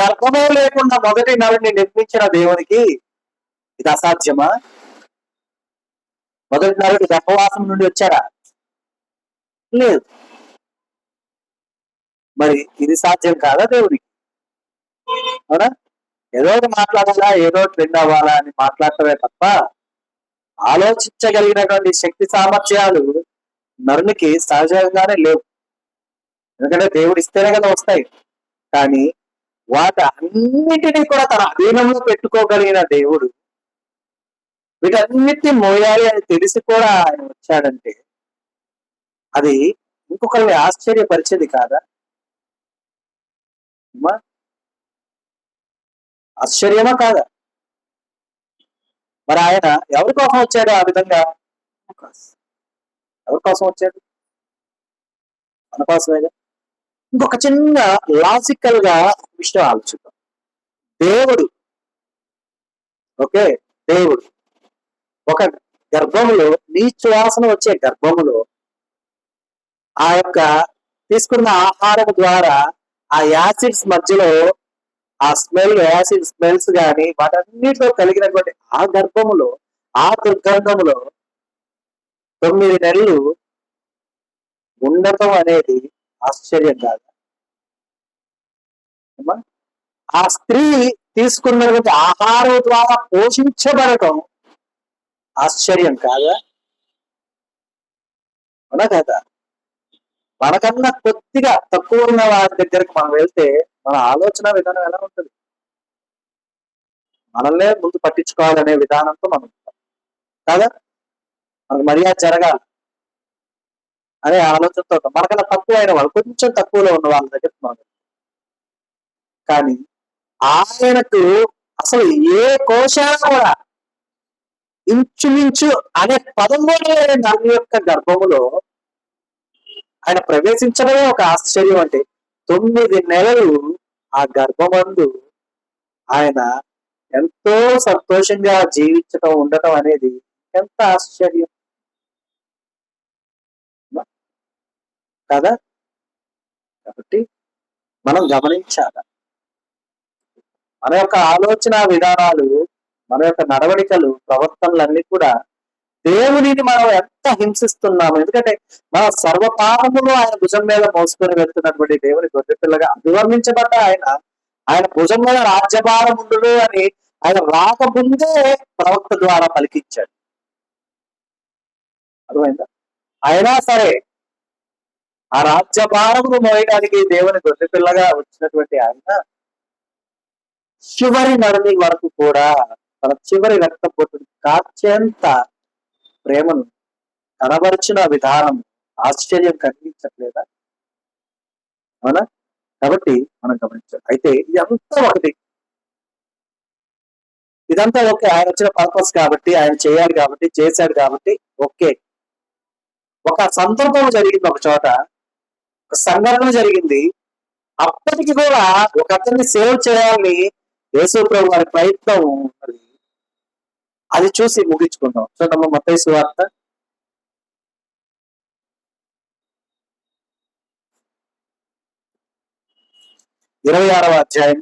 గర్భమే లేకుండా మొదటి నరుని నిర్మించిన దేవునికి ఇది అసాధ్యమా? మొదటి నరుడు గర్భవాసం నుండి వచ్చారా? లేదు. మరి ఇది సాధ్యం కాదా దేవుడికి? అవునా? ఏదో ఒకటి మాట్లాడాలా, ఏదో ట్రెండ్ అవ్వాలా అని మాట్లాడటమే తప్ప ఆలోచించగలిగినటువంటి శక్తి సామర్థ్యాలు నరునికి సహజంగానే లేవు. ఎందుకంటే దేవుడు ఇస్తేనే కదా వస్తాయి, కానీ వాటి అన్నిటినీ కూడా తన అధీనంలో పెట్టుకోగలిగిన దేవుడు వీటన్నిటిని మోయాలి అని తెలిసి కూడా ఆయన వచ్చాడంటే అది ఇంకొకరిని ఆశ్చర్యపరిచేది కాదా? ఆశ్చర్యమా కాదా? మరి ఆయన ఎవరి కోసం వచ్చాడు? ఆ విధంగా ఎవరి కోసం వచ్చాడు? మన కోసమేగా. ఇంకొక చిన్న లాజికల్ గా విషయం ఆలోచిద్దాం. దేవుడు ఒక గర్భములో, నీచు వాసన వచ్చే గర్భములో ఆ యొక్క తీసుకున్న ఆహారం ద్వారా ఆ యాసిడ్స్ మధ్యలో ఆ యాసిడ్ స్మెల్స్ కానీ వాటన్నిటిలో కలిగినటువంటి ఆ గర్భములో, ఆ దుర్గంధములో 9 నెలలు ఉండటం అనేది ఆశ్చర్యం కాదు. ఆ స్త్రీ తీసుకున్నటువంటి ఆహారం ద్వారా పోషించబడటం ఆశ్చర్యం కాదా? అవునా కదా? మనకన్నా కొద్దిగా తక్కువ ఉన్న వారి దగ్గరికి మనం వెళ్తే మన ఆలోచన విధానం ఎలా ఉంటుంది? మనల్నే ముందు పట్టించుకోవాలనే విధానంతో మనం ఉంటాం కాదా? మనకు మర్యాద జరగాలి అనే ఆలోచనతో మనకన్నా తక్కువ అయిన వాళ్ళు, కొంచెం తక్కువలో ఉన్న వాళ్ళ దగ్గర మనం. కానీ ఆయనకు అసలు ఏ కోశాన కూడా ఇంచుమించు అనే పదం కూడా నరుని యొక్క గర్భములో ఆయన ప్రవేశించడమే ఒక ఆశ్చర్యం. అంటే 9 నెలలు ఆ గర్భమందు ఆయన ఎంతో సంతోషంగా జీవించటం, ఉండటం అనేది ఎంత ఆశ్చర్యం కదా? కాబట్టి మనం గమనించాలి, మన యొక్క ఆలోచన విధానాలు, మన యొక్క నడవడికలు, ప్రవర్తనలన్నీ కూడా దేవునిని మనం ఎంత హింసిస్తున్నాము. ఎందుకంటే మన సర్వ పాపములు ఆయన భుజం మీద మోసుకొని వెళ్తున్నటువంటి దేవుని గొర్రెపిల్లగా అభివర్ణించబడ్డ ఆయన భుజం మీద రాజ్యభారం ఉండు అని ఆయన రాకముందే ప్రవక్త ద్వారా పలికించాడు. అర్థమైందా? అయినా సరే ఆ రాజ్యభారమును మోయడానికి దేవుని గొర్రెపిల్లగా వచ్చినటువంటి ఆయన చివరి నడిమి వరకు కూడా తన చివరి రక్తపోటు కార్చేంత ప్రేమను కనబరిచిన విధానం ఆశ్చర్యం కలిగించట్లేదా? అవునా? కాబట్టి మనం గమనించాలి. అయితే ఇదంతా ఒకటి, ఇదంతా ఓకే, ఆయన వచ్చిన పర్పస్ కాబట్టి, ఆయన చేయాలి కాబట్టి, చేశాడు కాబట్టి ఓకే. ఒక సందర్భం జరిగింది, ఒక చోట ఒక సంఘటన జరిగింది. అప్పటికి కూడా ఒక అతన్ని సేవ్ చేయాలని యేసు ప్రభు వారి ప్రయత్నం ఉన్నది. అది చూసి ముగించుకుందాం. చూడమ్మ మత్తయి సువార్త 26వ అధ్యాయం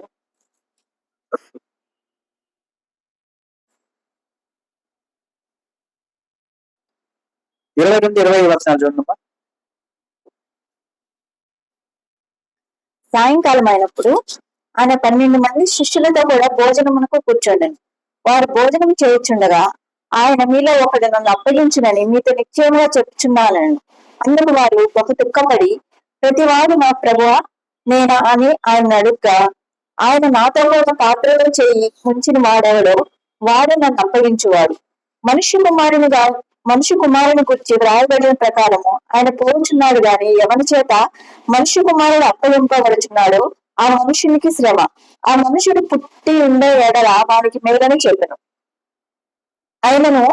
20 నుండి 25 వచనాలు చూడమ్మా. సాయంకాలం అయినప్పుడు ఆయన 12 మంది శిష్యులతో కూడా భోజనమునకు కూర్చోండని. వారు భోజనం చేయుచుండగా ఆయన మీలో ఒకడు నన్ను అప్పగించునని మీతో నిశ్చయముగా చెప్పుచున్నానని. అందుకు వారు బహు దుఃఖపడి ప్రతివాడు మా ప్రభువా నేనా అని ఆయన అడుగ్గా, ఆయన నాతో ఒక పాత్రలో చేయి ముంచిన వాడెవడో వాడు నన్ను అప్పగించువాడు. మనుష్య కుమారుని గురించి వ్రాయబడిన ప్రకారము ఆయన పోచున్నాడు గాని ఎవరి చేత మనుష్య కుమారుడు అప్పగింపబడుచున్నాడో ఆ మనుషునికి శ్రమ. ఆ మనుషుడు పుట్టి ఉండే ఎడల వానికి మేలని చెప్పను. ఆయనను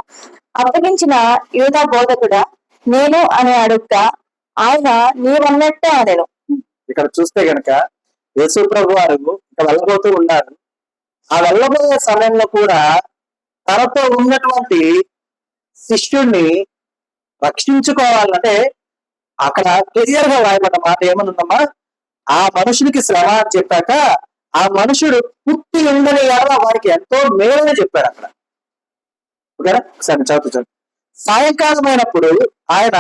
అప్పగించిన యూదా బోధకుడా నేను అని అడుగుతా, ఆయన నీవన్నట్టే అనెను. ఇక్కడ చూస్తే గనక యేసు ప్రభు వారు ఇక్కడ వెళ్ళబోతూ ఉన్నారు. ఆ వెళ్ళబోయే సమయంలో కూడా తనతో ఉన్నటువంటి శిష్యుణ్ణి రక్షించుకోవాలంటే అక్కడ క్లియర్ గా రాయబడ్డ మాట ఏమనుందమ్మా, ఆ మనుషునికి శ్రమ అని చెప్పాక ఆ మనుషుడు పుట్టి ఉండని ఎడల వారికి ఎంతో మేలని చెప్పాడు అక్కడ. ఓకేనా? సరే చదువు. సాయంకాలం అయినప్పుడు ఆయన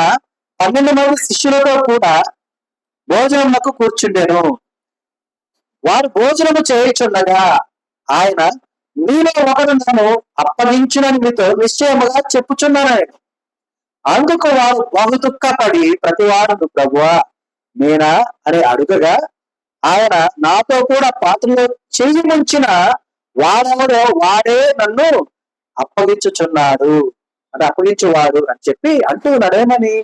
12 మంది శిష్యులతో కూడా భోజనములకు కూర్చుండెను. వారు భోజనము చేయుచుండగా ఆయన మీలో ఒకడు నన్ను అప్పగించునని మీతో నిశ్చయముగా చెప్పుచున్నాను. అందుకు వారు బహు దుఃఖపడి ప్రతివాడు ప్రభువా నేనా అని అడుగగా ఆయన నాతో కూడా పాత్రలో చెయ్యి ముంచిన వాడెవడో వాడే నన్ను అప్పగించుచున్నాడు అంటే అప్పగించువాడు అని చెప్పి అంటూ ఉన్నాడేమని,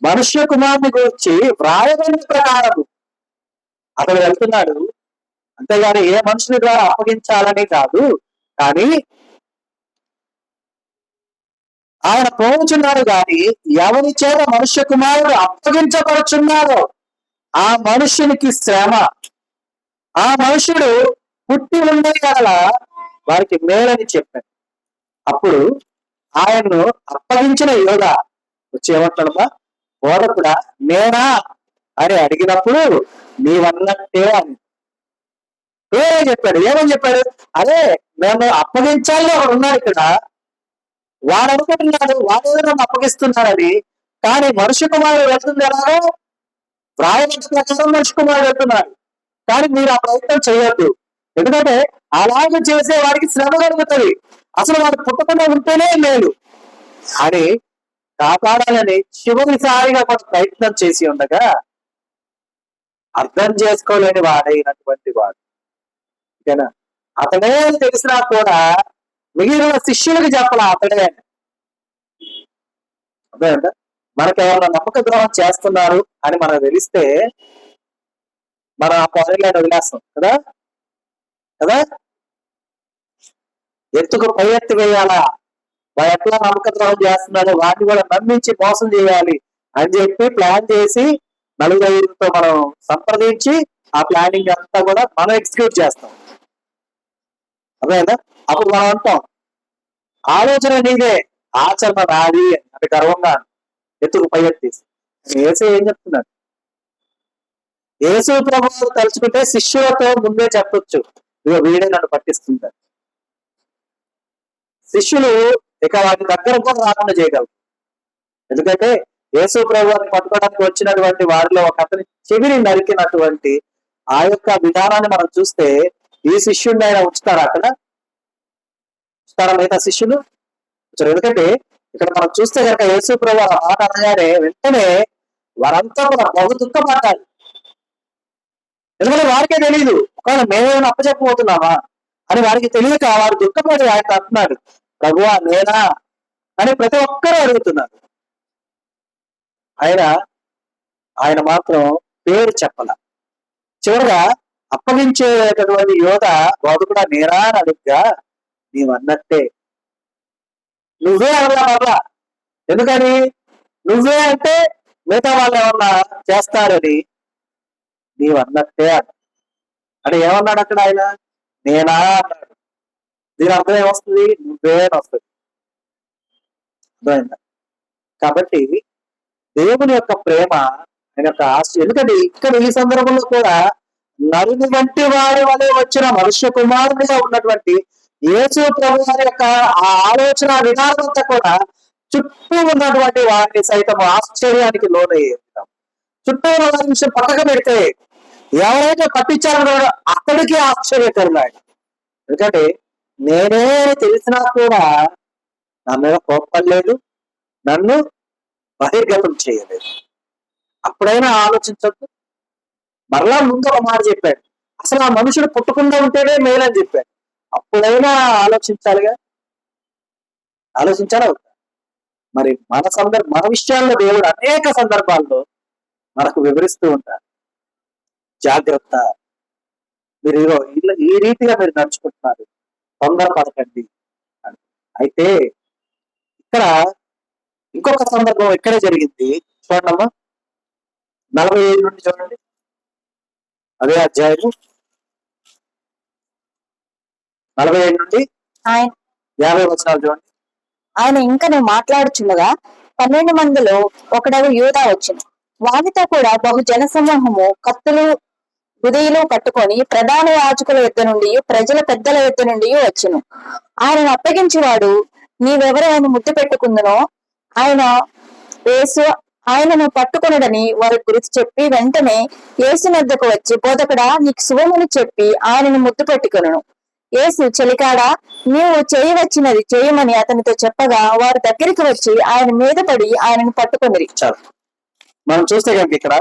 మనుష్య కుమారుని గురించి వ్రాయబడిన ప్రకారం అతడు వెళ్తున్నాడు. అంతేగాని ఏ మనుషుని ద్వారా అప్పగించాలని కాదు, కానీ ఆయన పోచున్నాడు గాని ఎవరి చేత మనుష్య కుమారుడు అప్పగించబడుచున్నాడో ఆ మనుష్యునికి శ్రమ. ఆ మనుషుడు పుట్టి ఉండే కదా వారికి మేలని చెప్పాడు. అప్పుడు ఆయన్ను అప్పగించిన యోధా వచ్చి ఏమంటాడమ్మా, బోధకుడా నేనా అని అడిగినప్పుడు నీవన్నట్టే అని పేరే చెప్పాడు. ఏమని చెప్పాడు? అదే నేను అప్పగించాలని ఒకడు ఉన్నాడు ఇక్కడ, వాడు అనుకుంటున్నాడు వాడు నన్ను అప్పగిస్తున్నాడని. కానీ మనుష్య కుమారుడు వెళ్తుంది ఎలాగో వ్రాయబడిన ప్రకారం మనుష్య కుమారుడు వెళ్తున్నాడు. కానీ మీరు ఆ ప్రయత్నం చేయొద్దు, ఎందుకంటే అలాగే చేసే వాడికి శ్రమ కలుగుతుంది, అసలు వాడు పుట్టకుండా ఉంటేనే మేలు అని కాపాడాలని చివరిసారిగా కూడా ప్రయత్నం చేసి ఉండగా అర్థం చేసుకోలేని వాడైనటువంటి వాడు. ఓకేనా? అతడే తెలిసినా కూడా మిగిలిన శిష్యులకు చెప్పాల అతడే అని. అదేంట మనకు ఎవరైనా నమ్మక ద్రోహం చేస్తున్నారు అని మనకు తెలిస్తే మనం ఆ పనులను వదిలేస్తాం కదా కదా ఎత్తుకు పై ఎత్తి వేయాలా, వాడు ఎట్లా నమ్మక ద్రోహం చేస్తున్నాడు వాటిని కూడా నమ్మించి మోసం చేయాలి అని చెప్పి ప్లాన్ చేసి 4-5తో మనం సంప్రదించి ఆ ప్లానింగ్ అంతా కూడా మనం ఎగ్జిక్యూట్ చేస్తాం. అదేనా? అప్పుడు మనం అంటాం ఆలోచన నీదే ఆచరణ నాది అంటే గర్వంగా ఎత్తుకు పై ఎత్తి. యేసు ఏం చెప్తున్నాడు? యేసు ప్రభువు తలుచుకుంటే శిష్యులతో ముందే చెప్పొచ్చు, ఇదిగో వీడే నన్ను పట్టిస్తుంటాడు. శిష్యులు ఇక వాటి దగ్గర కూడా రాకుండా చేయగలరు. ఎందుకంటే యేసు ప్రభువుని పట్టుకోవడానికి వచ్చినటువంటి వారిలో ఒక అతని చెవిని నరికినటువంటి ఆ యొక్క విధానాన్ని మనం చూస్తే ఈ శిష్యుడిని ఆయన ఉంచుతారా అక్కడ? ఉంచుతారా మిగతా శిష్యులు? ఎందుకంటే ఇక్కడ మనం చూస్తే కనుక యేసు ప్రభు ఆ మాట అనగానే వెంటనే వారంతా కూడా బహు దుఃఖపడ్డారు. ఎందుకంటే వారికే తెలియదు, ఒకవేళ మేమేమైనా అప్పచెప్పబోతున్నామా అని వారికి తెలియక వారు దుఃఖపడి ఆయన అంటున్నాడు, ప్రభువా నేనా అని ప్రతి ఒక్కరూ అడుగుతున్నారు. ఆయన మాత్రం పేరు చెప్పాల. చివరిగా అప్పగించేటటువంటి యోధ బోధకుడా నేరా అని అడుగుగా నీవన్నట్టే, నువ్వే అనలా మరలా. ఎందుకని? నువ్వే అంటే మిగతా వాళ్ళు ఏమన్నా చేస్తారని. నీవన్నట్టే అంటే ఏమన్నాడు అక్కడ ఆయన? నేనా అన్నాడు. దీని అర్థం ఏమొస్తుంది? నువ్వే అని వస్తుంది. అర్థమైందా? కాబట్టి దేవుని యొక్క ప్రేమ, ఆయన యొక్క ఆశ. ఎందుకంటే ఇక్కడ ఈ సందర్భంలో కూడా నరుని వంటి వారి వలె వచ్చిన మనుష్య కుమారుడిగా ఉన్నటువంటి యేసు ప్రభు వారి యొక్క ఆ ఆలోచన విధానం అంతా కూడా చుట్టూ ఉన్నటువంటి వారిని సైతం ఆశ్చర్యానికి లోనయ్యేది. చుట్టూ ఉన్న వారి విషయం పక్కన పెడితే ఎవరైతే పట్టించారో అక్కడికి ఆశ్చర్యకరున్నాడు. ఎందుకంటే నేనే తెలిసినా కూడా నా మీద కోప్పడలేదు, నన్ను బహిర్గతం చేయలేదు. అప్పుడైనా ఆలోచించద్దు. మరలా ముందు ఒక మాట చెప్పాడు, అసలు ఆ మనుషుడు పుట్టకుండా ఉంటేనే మేలని చెప్పాడు. అప్పుడైనా ఆలోచించాలిగా, ఆలోచించాలా? మరి మన విషయాల్లో దేవుడు అనేక సందర్భాల్లో మనకు వివరిస్తూ ఉంటారు. జాగ్రత్త, మీరు ఈ రీతిగా మీరు నడుచుకుంటున్నారు, తొందరపడకండి అని. అయితే ఇక్కడ ఇంకొక సందర్భం ఇక్కడే జరిగింది. చూడమ్మా 45 నుండి చూడండి, అదే అధ్యాయము 45 నుండి 50 వచనాలు చూడండి. ఆయన ఇంకను మాట్లాడుచుండగా 12 మందిలో ఒకడగు యూదా వచ్చెను. వానితో కూడా బహు జన సమూహము కత్తులు గుదీలు పట్టుకొని ప్రధాన యాజకుల యొద్ద నుండి ప్రజల పెద్దల యొద్ద నుండి వచ్చెను. ఆయనను అప్పగించేవాడు నీవెవరైనా ముద్దు పెట్టుకుందునో ఆయనను పట్టుకొనడని వారి గురించి చెప్పి వెంటనే యేసు వద్దకు వచ్చి బోధకుడా నీకు శుభముని చెప్పి ఆయనను ముద్దు పెట్టుకొనెను. యేసు చెలికాడా నీవు చేయవచ్చినది చేయమని అతనితో చెప్పగా వారు దగ్గరికి వచ్చి ఆయన మీద పడి ఆయనను పట్టుకొని. మనం చూస్తే కనుక ఇక్కడ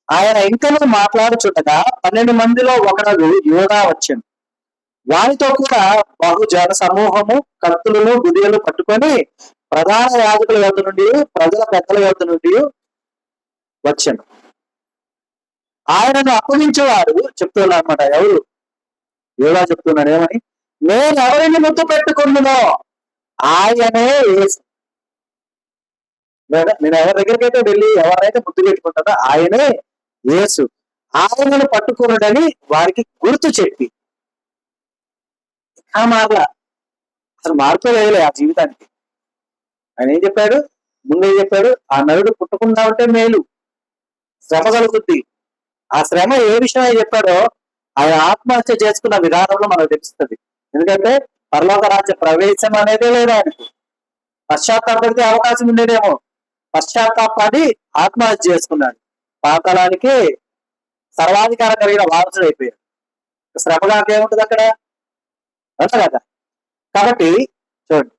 ఆయన ఇంకనూ మాట్లాడుచుండగా 12 మందిలో ఒకడు యూదా వచ్చాను. వారితో కూడా బహు జన సమూహము కత్తులను గుదియలు పట్టుకొని ప్రధాన యాజకుల యొద్ద నుండి ప్రజల పెద్దల యొద్ద నుండి వచ్చాను. ఆయనను అప్పగించేవారు చెప్తున్నారు అనమాట. ఎవరు? యూదా చెప్తున్నాడు ఏమని? నేను ఎవరిని ముద్దు పెట్టుకుందునో ఆయనే యేసు. నేను ఎవరి దగ్గరికి అయితే వెళ్ళి ఎవరైతే ముద్దు పెట్టుకుంటానో ఆయనే యేసు. ఆయనను పట్టుకున్నాడని వారికి గుర్తు చెప్పి మారలా. అసలు మార్పు లేదులే ఆ జీవితానికి. ఆయన ఏం చెప్పాడు? ముందే చెప్పాడు, ఆ నరుడు పుట్టకుండా ఉంటే మేలు, శ్రమ కలుగుద్ది. ఆ శ్రమ ఏ విషయమై చెప్పాడో ఆయన ఆత్మహత్య చేసుకున్న విధానంలో మనకు తెలుస్తుంది. ఎందుకంటే పరలోక రాజ్య ప్రవేశం అనేదే లేదు ఆయనకు. పశ్చాత్తాపడితే అవకాశం ఉండేదేమో, పశ్చాత్తాపడి ఆత్మహత్య చేసుకున్నాడు. పాతాళానికి సర్వాధికారం కలిగిన వారసుడు అయిపోయాడు. శ్రమగా ఏముంటుంది అక్కడ? అంత కదా. కాబట్టి చూడండి,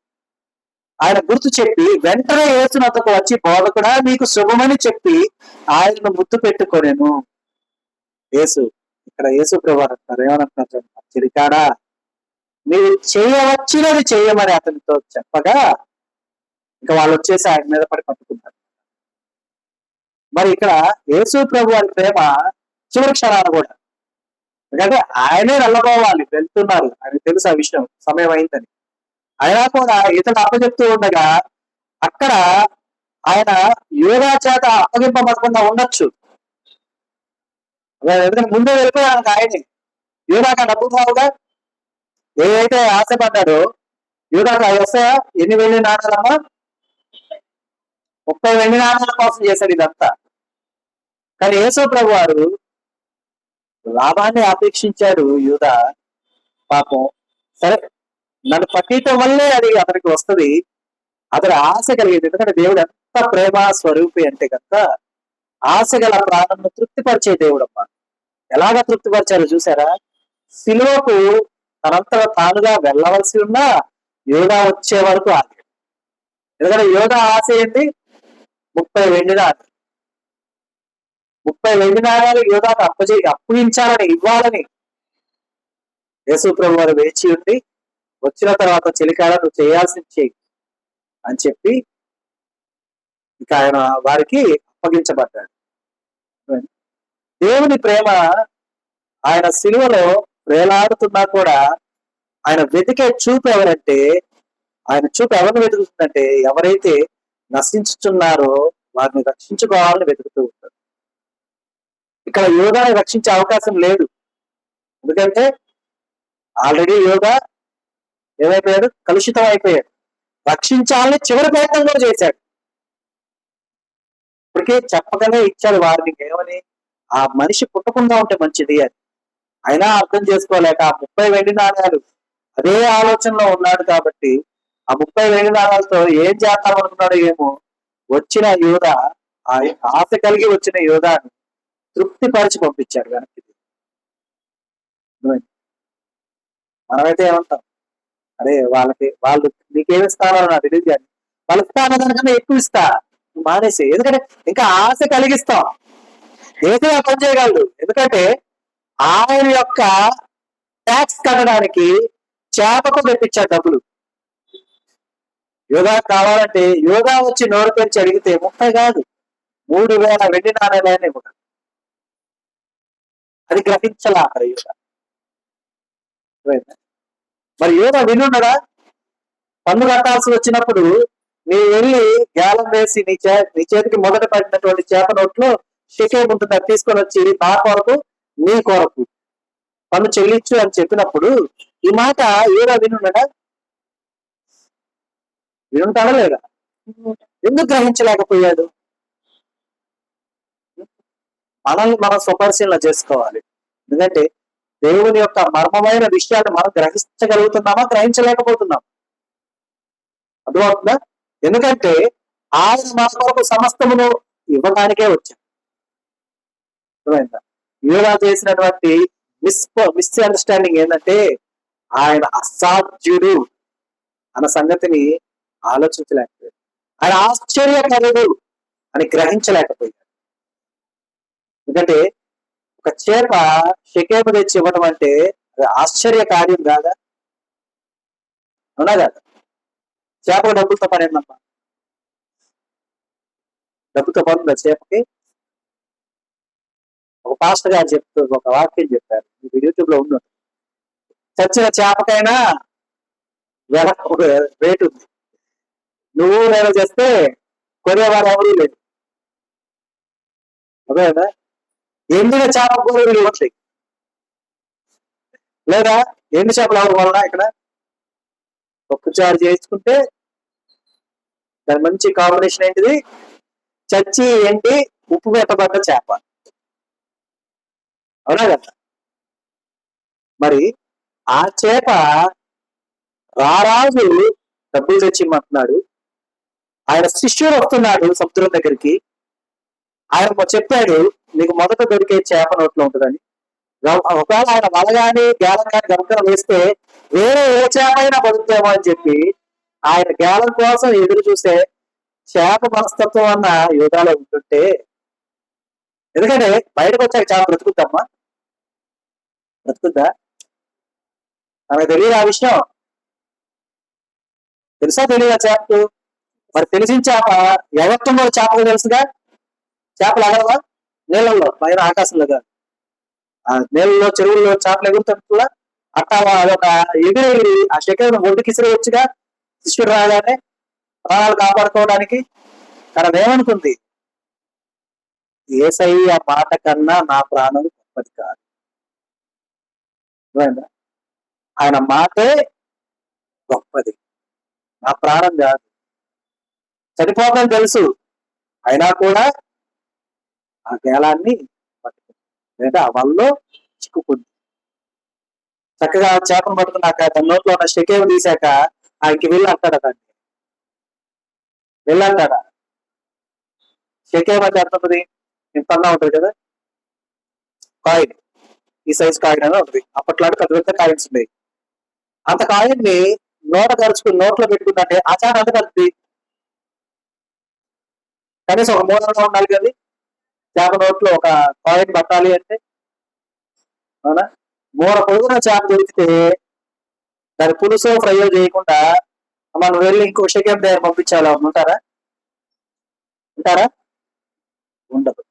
ఆయన గుర్తు చెప్పి వెంటనే యేసునొద్దకు వచ్చి బోధకుడా నీకు శుభమని చెప్పి ఆయనను ముద్దు పెట్టుకొనెను. యేసు, ఇక్కడ యేసు ప్రభు అంటారు, ఏమనంటున్నారు? చిరికాడా మీరు చేయవచ్చినది చేయమని అతనితో చెప్పగా ఇంకా వాళ్ళు వచ్చేసి ఆయన మీద పడి పట్టుకున్నారు. మరి ఇక్కడ యేసు ప్రభు వారి ప్రేమ చివరి క్షణాలు కూడా, ఎందుకంటే ఆయనే వెళ్ళబోవాలి, వెళ్తున్నారు, ఆయనకు తెలుసు ఆ విషయం, సమయం అయిందని. అయినా కూడా ఇతడు అప్పచెప్తూ ఉండగా అక్కడ ఆయన యూదా చేత అప్పగింపబడకుండా ఉండొచ్చు. ఎందుకంటే ముందే వెళ్ళిపోయాడు ఆయనే. యూదాకా డబ్బు కావుగా, ఏదైతే ఆశపడ్డాడో యూదాకా వస్తాయా? ఎన్ని వెండి నాణాలమ్మా? 30 వెండి నాణాల కోసం చేశాడు ఇదంతా. కానీ యేసు ప్రభు వారు లాభాన్ని అపేక్షించాడు యూదా. పాపం సరే నన్ను పట్టడం వల్లే అది అతనికి వస్తుంది. అతడు ఆశ కలిగేది. ఎందుకంటే దేవుడు ఎంత ప్రేమ స్వరూపి అంటే కనుక ఆశ గల ప్రాణంను తృప్తిపరిచే దేవుడు అమ్మా. ఎలాగ తృప్తిపరిచారో చూసారా? సిలువకు తనంతట తానుగా వెళ్ళవలసి ఉన్నా యోధా వచ్చే వరకు ఆగాడు. ఎందుకంటే యోధా ఆశ ఏంటి? 30 వెండి నాణాలు. 30 వెండి నాణాలు యోధాకు అప్పగించాలని, ఇవ్వాలని యేసు ప్రభు వారు వేచి ఉండి వచ్చిన తర్వాత చెలికాడ నువ్వు చేయాల్సింది చెయ్యి అని చెప్పి ఇక ఆయన వారికి అప్పగించబడ్డాడు. దేవుని ప్రేమ ఆయన సిలువలో వేలాడుతున్నా కూడా ఆయన వెతికే చూపు ఎవరంటే, ఆయన చూపు ఎవరిని వెతుకుతుందంటే ఎవరైతే నశించుతున్నారో వారిని రక్షించుకోవాలని వెతుకుతూ ఉంటారు. ఇక్కడ యోధాని రక్షించే అవకాశం లేదు. ఎందుకంటే ఆల్రెడీ యోధా ఏమైపోయాడు? కలుషితం అయిపోయాడు. రక్షించాలని చివరి ప్రయత్నం కూడా చేశాడు. ఇప్పటికే చెప్పగానే ఇచ్చాడు వారిని ఏమని, ఆ మనిషి పుట్టకుండా ఉంటే మంచిది అని. అయినా అర్థం చేసుకోలేక ఆ 30 వెండి నాణ్యాలు అదే ఆలోచనలో ఉన్నాడు కాబట్టి ఆ 30 వెండి నాణ్యాలతో ఏం చేద్దాం అనుకున్నాడు ఏమో. వచ్చిన యోధ, ఆ ఆశ కలిగి వచ్చిన యోధాను తృప్తిపరిచి పంపించాడు వెనక్కి. మనమైతే ఏమంటాం? అరే వాళ్ళు నీకేమి ఇస్తారో నాకు తెలియదు కానీ వాళ్ళు ఇస్తాను దానికన్నా ఎక్కువ ఇస్తా, మానేసి. ఎందుకంటే ఇంకా ఆశ కలిగిస్తాం. ఏదో పని చేయగలడు. ఎందుకంటే ఆయన యొక్క ట్యాక్స్ కట్టడానికి చేపకు తెప్పించాడు డబ్బులు. యోధా కావాలంటే యోధా వచ్చి నోరు పెంచి అడిగితే 30 కాదు 3000 వెండి నాణ్యాలనే ఇవ్వగలడు. అది గ్రహించలా అక్కడ యోధా. మరి యోధా వినున్నదా? పన్ను కట్టాల్సి వచ్చినప్పుడు నీ వెళ్ళి గ్యాలం వేసి నీ చేతికి మొదట పడినటువంటి చేప నోట్లో షెకేమ్ ఉంటుంది, అది తీసుకొని వచ్చి నా కొరకు నీ కొరకు పన్ను చెల్లించు అని చెప్పినప్పుడు ఈ మాట యోధా వినున్నాడా? వినుంటాడా లేదా? ఎందుకు గ్రహించలేకపోయాడు? మనల్ని మనం స్వపరిశీలన చేసుకోవాలి. ఎందుకంటే దేవుని యొక్క మర్మమైన విషయాన్ని మనం గ్రహించగలుగుతున్నామా, గ్రహించలేకపోతున్నాం? అర్థమవుతుందా? ఎందుకంటే ఆయన మన కొరకు సమస్తమును ఇవ్వడానికే వచ్చాడు. అర్థమైందా? యోధా చేసినటువంటి మిస్అండర్స్టాండింగ్ ఏంటంటే ఆయన అసాధ్యుడు అన్న సంగతిని ఆలోచించలేకపోయాడు. ఆయన ఆశ్చర్యకరుడు అని గ్రహించలేకపోయాడు. ఎందుకంటే ఒక చేప షెకేము తెచ్చి ఇవ్వడం అంటే అది ఆశ్చర్య కార్యం కాదా? అవునా కదా? చేపకు డబ్బులతో పని ఏందమ్మా? డబ్బుతో పని ఉందా చేపకి? ఒక పాస్టర్ గారు చెప్తూ ఒక వాక్యం చెప్పారు, యూట్యూబ్ లో ఉంది. చచ్చిన చేపకైనా రేటు ఉంది. నువ్వు నేను చేస్తే కొనేవారు ఎవరూ లేదు. అదేనా? ఎండిన చేప కూరలు ఇవ్వట్లేదు లేదా? ఎండు చేపలు ఎవరి వలన ఇక్కడ పప్పు చారు చేసుకుంటే దాని మంచి కాంబినేషన్ ఏంటిది? చచ్చి ఎండి ఉప్పు పెట్టబడ్డ చేప. అవునా కదా? మరి ఆ చేప రారాజు డబ్బులు తెచ్చిమ్మంటున్నాడు. ఆయన శిష్యుడు వస్తున్నాడు సముద్రం దగ్గరికి. ఆయన చెప్పాడు నీకు మొదట దొరికే చేప నోట్లో ఉంటుందని. ఒకవేళ ఆయన వల గాని గేలం గాని గమకం వేస్తే వేరే ఏ చేప అయినా బతుకుతామో అని చెప్పి ఆయన గేలం కోసం ఎదురు చూసే చేప మనస్తత్వం అన్న యోధాలో ఉంటుంటే, ఎందుకంటే బయటకు వచ్చాక చేప బ్రతుకుద్దమ్మా? బ్రతుకుద్దా? మనకు తెలియదు ఆ విషయం. తెలుసా తెలియదా చేపకు? మరి తెలిసిన చేప ఎవరితో చేపకు తెలుసుగా. చేపలు ఎగరవా? నీళ్ళల్లో, పైన ఆకాశంలో కాదు. ఆ నీళ్ళలో చెరువుల్లో చేపలు ఎగురుతుంటా అట్టా అదొక ఎగిరి ఆ శకేమును ఒడ్డుకి ఇసిరవచ్చుగా శిష్యుడు రాగానే ప్రాణాలు కాపాడుకోవడానికి. తనది ఏమనుకుంది? యేసయ్య మాట కన్నా నా ప్రాణం గొప్పది కాదు. ఆయన మాటే గొప్పది, నా ప్రాణం కాదు. చనిపోతుందని తెలుసు, అయినా కూడా ఆ గేలాన్ని పట్టుకుంది, లేదా ఆ వల్లో చిక్కుకుంది. చక్కగా చేపను పట్టుకున్నాక తన నోట్లో ఉన్న షకేం తీశాక ఆయనకి వెళ్ళి అంటాడు దాన్ని, వెళ్ళంటాడా? షకేం అంటే ఎంత ఉంటుంది? ఇంతన్నా ఉంటుంది కదా కాయిన్, ఈ సైజ్ కాయిన్ అని ఉంటుంది. అప్పట్లాంటి పెద్ద పెద్ద కాయిన్స్ ఉన్నాయి. అంత కాయిన్ ని నోట ఖర్చుకుని నోట్లో పెట్టుకుంటే ఆ చేప ఎంత కలుపుతుంది? కనీసం ఒక మూలంగా ఉండాలి కదా చేప నోట్లో ఒక కాయిన్ పట్టాలి అంటే. అవునా? మూల పొడుగున చేప దొరికితే దాని పులుసు ఫ్రై చేయకుండా మనం వెళ్ళి ఇంకో షకేం దగ్గర పంపించాలి, ఉంటారా? ఉంటారా? ఉండదు.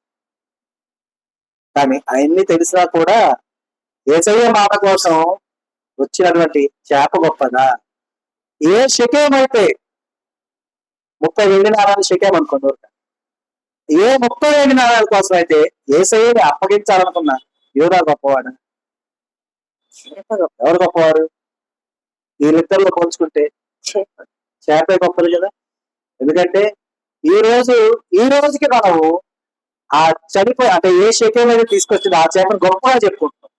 కానీ అవన్నీ తెలిసినా కూడా యేసయ్య మాట కోసం వచ్చినటువంటి చేప గొప్పదా? ఏ షకేం అయితే 30 వెండి నాణాలు షకేం అనుకోండి, ఏ 30 వెండి నాణాల కోసం అయితే యేసయ్యని అప్పగించాలనుకున్న యోధా గొప్పవాడు? ఎవరు గొప్పవారు? వీళ్ళిద్దరిలో పోల్చుకుంటే చేపే గొప్పది కదా. ఎందుకంటే ఈ రోజుకి మనము ఆ చనిపోయి అంటే ఏ షకేం అయితే తీసుకొచ్చింది ఆ చేపను గొప్పగా చెప్పుకుంటున్నాం,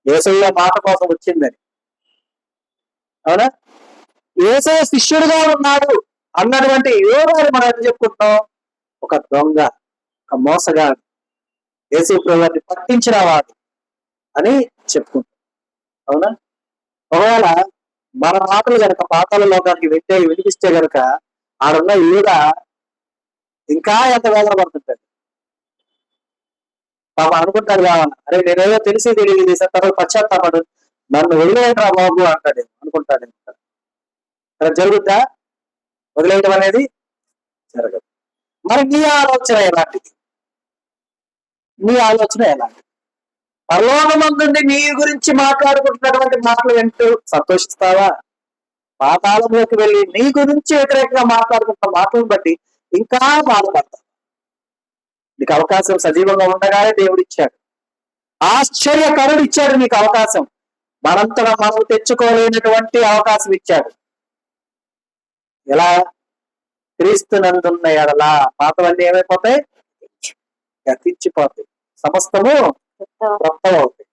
యేసయ్య మాట కోసం వచ్చిందని. అవునా? యేసయ్య శిష్యుడుగా ఉన్నాడు అన్నటువంటి యోగాన్ని మనం ఎంత చెప్పుకుంటున్నాం? ఒక దొంగ, ఒక మోసగాడు, యేసు ప్రభువుని పట్టించిన వాడు అని చెప్పుకుంటాం. అవునా? ఒకవేళ మన మాటలు గనక పాతాళ లోకానికి వినిపిస్తే గనక ఆడున్న యూద ఇంకా ఎంత వేదన పడుతుంటాడు. పాప అనుకుంటాడు కావాలి, అరే నేనేదో తెలిసి తెలియదు చేసిన తర్వాత పశ్చాత్తాపడు, నన్ను వదిలేయటరా బాబు అంటాడు, అనుకుంటాడు. అలా జరుగుద్దా? వదిలేయటం అనేది జరగదు. మరి నీ ఆలోచన ఎలాంటిది? నీ ఆలోచన ఎలాంటిది? పరలోకమందుండి నీ గురించి మాట్లాడుకుంటున్నటువంటి మాటలు వింటూ సంతోషిస్తావా? పాతాళంలోకి వెళ్ళి నీ గురించి వ్యతిరేకంగా మాట్లాడుకుంటున్న మాటలను బట్టి ఇంకా బాధపడతావు. నీకు అవకాశం సజీవంగా ఉండగానే దేవుడు ఇచ్చాడు, ఆశ్చర్యకరుడు ఇచ్చాడు నీకు అవకాశం. మనంతటా మనం తెచ్చుకోలేనటువంటి అవకాశం ఇచ్చాడు. ఎలా? క్రీస్తునందున్న ఎడలా పాతవన్నీ ఏమైపోతాయి? గతించిపోతాయి, సమస్తము క్రొత్తగా అవుతాయి.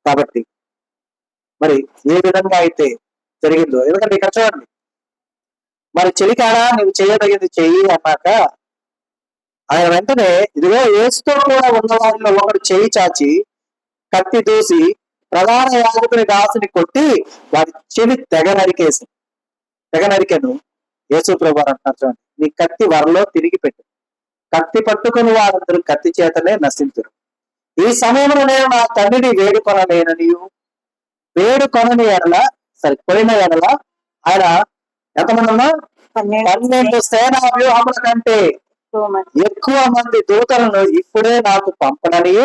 కాబట్టి మరి ఏ విధంగా అయితే జరిగిందో, ఎందుకంటే ఇక్కడ చూడండి, మరి చెలికాడా నువ్వు చేయదగింది చెయ్యి అన్నాక ఆయన వెంటనే ఇదిగో యేసుతో కూడా ఉన్న వారిలో ఒకడు చేయి చాచి కత్తి దూసి ప్రధాన యాజకుని దాసుని కొట్టి వారి చెవి తెగ నరికెను. యేసు ప్రభువు అంటున్నారు చూడండి, నీ కత్తి వరలో తిరిగి పెట్టు, కత్తి పట్టుకుని వారందరూ కత్తి చేతనే నశించురు. ఈ సమయంలో నేను నా తండ్రిని వేడుకొనని ఎడల పోయిన ఎడల ఆయన ఎంతమంది? 12 సేనా వ్యూహముల కంటే ఎక్కువ మంది దూతలను ఇప్పుడే నాకు పంపడని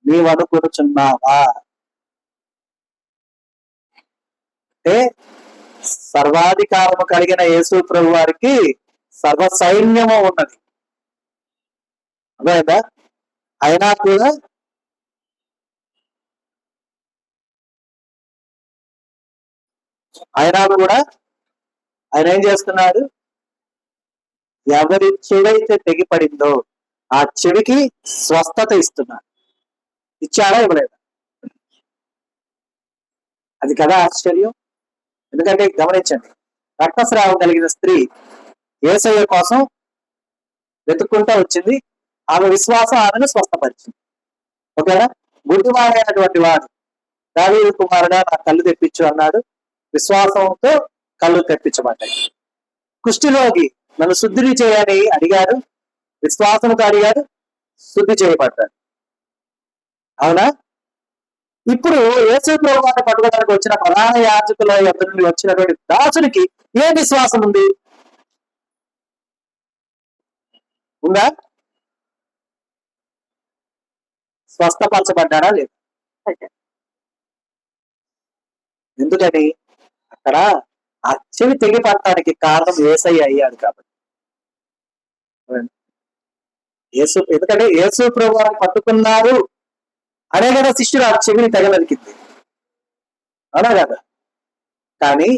నీవు అనుకుంటున్నావా? అంటే సర్వాధికారము కలిగిన యేసు ప్రభు వారికి సర్వ సైన్యము ఉన్నది. అర్థమైందా? అయినా కూడా ఆయన ఏం చేస్తున్నాడు? ఎవరి చెవైతే తెగిపడిందో ఆ చెవికి స్వస్థత ఇస్తున్నాడు. ఇచ్చాడా? ఇవ్వలేదా? అది కదా ఆశ్చర్యం. ఎందుకంటే గమనించండి, రక్తస్రావం కలిగిన స్త్రీ యేసయ్య కోసం వెతుక్కుంటూ వచ్చింది. ఆమె విశ్వాసం ఆమెను స్వస్థపరిచింది. ఓకేనా? గుడ్డివాడైనటువంటి వాడు దావీదు కుమారుడా నా కళ్ళు తెప్పించు అన్నాడు. విశ్వాసంతో కళ్ళు తెప్పించబడ్డాయి. కుష్ఠిరోగి నన్ను శుద్ధిని చేయని అడిగాడు, విశ్వాసంతో అడిగాడు, శుద్ధి చేయబడ్డాడు. అవునా? ఇప్పుడు యేసు ప్రభువుని పట్టుకోవడానికి వచ్చిన ప్రధాన యాజకుల యొద్ద నుండి వచ్చినటువంటి దాసునికి ఏ విశ్వాసం ఉంది? ఉందా? స్వస్థపరచబడ్డాడా? లేదు. ఎందుకని? అక్కడ ఆ చెవి తెగిపడటానికి కారణం యేసయ్య అయ్యాడు కాబట్టి. ఎందుకంటే యేసు ప్రభువుని పట్టుకున్నారు అనే కదా శిష్యుడు ఆ చెవిని తెగనరికింది, అలా కదా. కానీ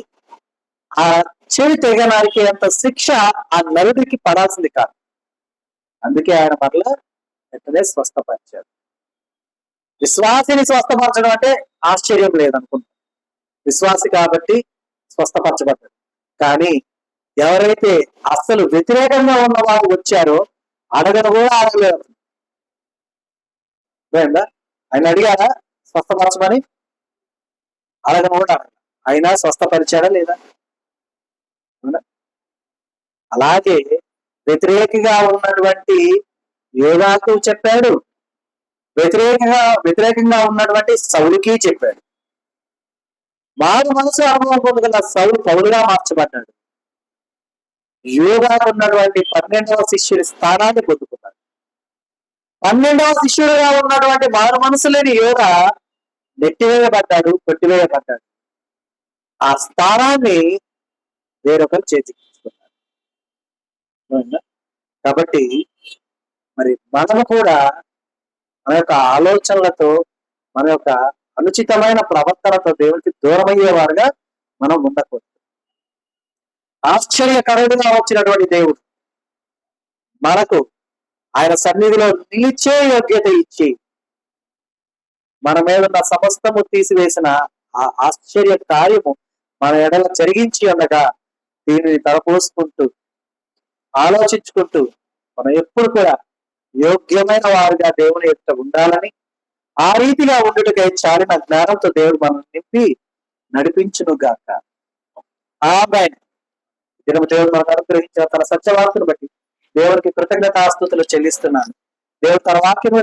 ఆ చెవి తెగనరికేంత శిక్ష ఆ నలుడికి పడాల్సింది కాదు. అందుకే ఆయన మరలా వెంటనే స్వస్థపరిచాడు. విశ్వాసిని స్వస్థపరచడం అంటే ఆశ్చర్యం లేదనుకుంటా. విశ్వాసి కాబట్టి స్వస్థపరచబడ్డాడు. కానీ ఎవరైతే అస్సలు వ్యతిరేకంగా ఉన్న వారు వచ్చారో అడగను కూడా అడగలేదు. అర్థమైందా? ఆయన అడిగారా స్వస్థపరచమని? అడగను కూడా అడగ, అయినా స్వస్థపరిచాడా లేదా? అవునా? అలాగే వ్యతిరేకంగా ఉన్నటువంటి యోగాకు చెప్పాడు, వ్యతిరేకంగా ఉన్నటువంటి సౌలుకి చెప్పాడు. మారు మనసు అనుభవం పొందగల సౌలు పౌలుగా మార్చబడ్డాడు. యోగాకు ఉన్నటువంటి 12వ శిష్యుడి స్థానాన్ని పొందుకున్నాడు. 12వ శిష్యుడుగా ఉన్నటువంటి మారు మనసు లేని యోగా నెట్టివేయబడ్డాడు, కొట్టివేయబడ్డాడు. ఆ స్థానాన్ని వేరొకరు చేజిక్కించుకున్నారు. కాబట్టి మరి మనము కూడా మన యొక్క ఆలోచనలతో, మన యొక్క అనుచితమైన ప్రవర్తనతో దేవునికి దూరమయ్యేవారుగా మనం ఉండకూడదు. ఆశ్చర్యకరుడుగా వచ్చినటువంటి దేవుడు మనకు ఆయన సన్నిధిలో నిలిచే యోగ్యత ఇచ్చి మన మీద ఉన్న సమస్తము తీసివేసిన ఆ ఆశ్చర్య కార్యము మన ఎడల జరిగించి ఉండగా దీనిని తలపోసుకుంటూ ఆలోచించుకుంటూ మనం ఎప్పుడు కూడా యోగ్యమైన వారుగా దేవుని యొక్క ఉండాలని, ఆ రీతిగా ఉండుటకై చాలిన జ్ఞానంతో దేవుడు మనం నింపి నడిపించును గాక. ఆమేన్. దినము దేవుడు మనకు అనుగ్రహించిన తన సత్యవార్తను బట్టి దేవునికి కృతజ్ఞతాస్తుతులు చెల్లిస్తున్నాను. దేవుడు తన వాక్యము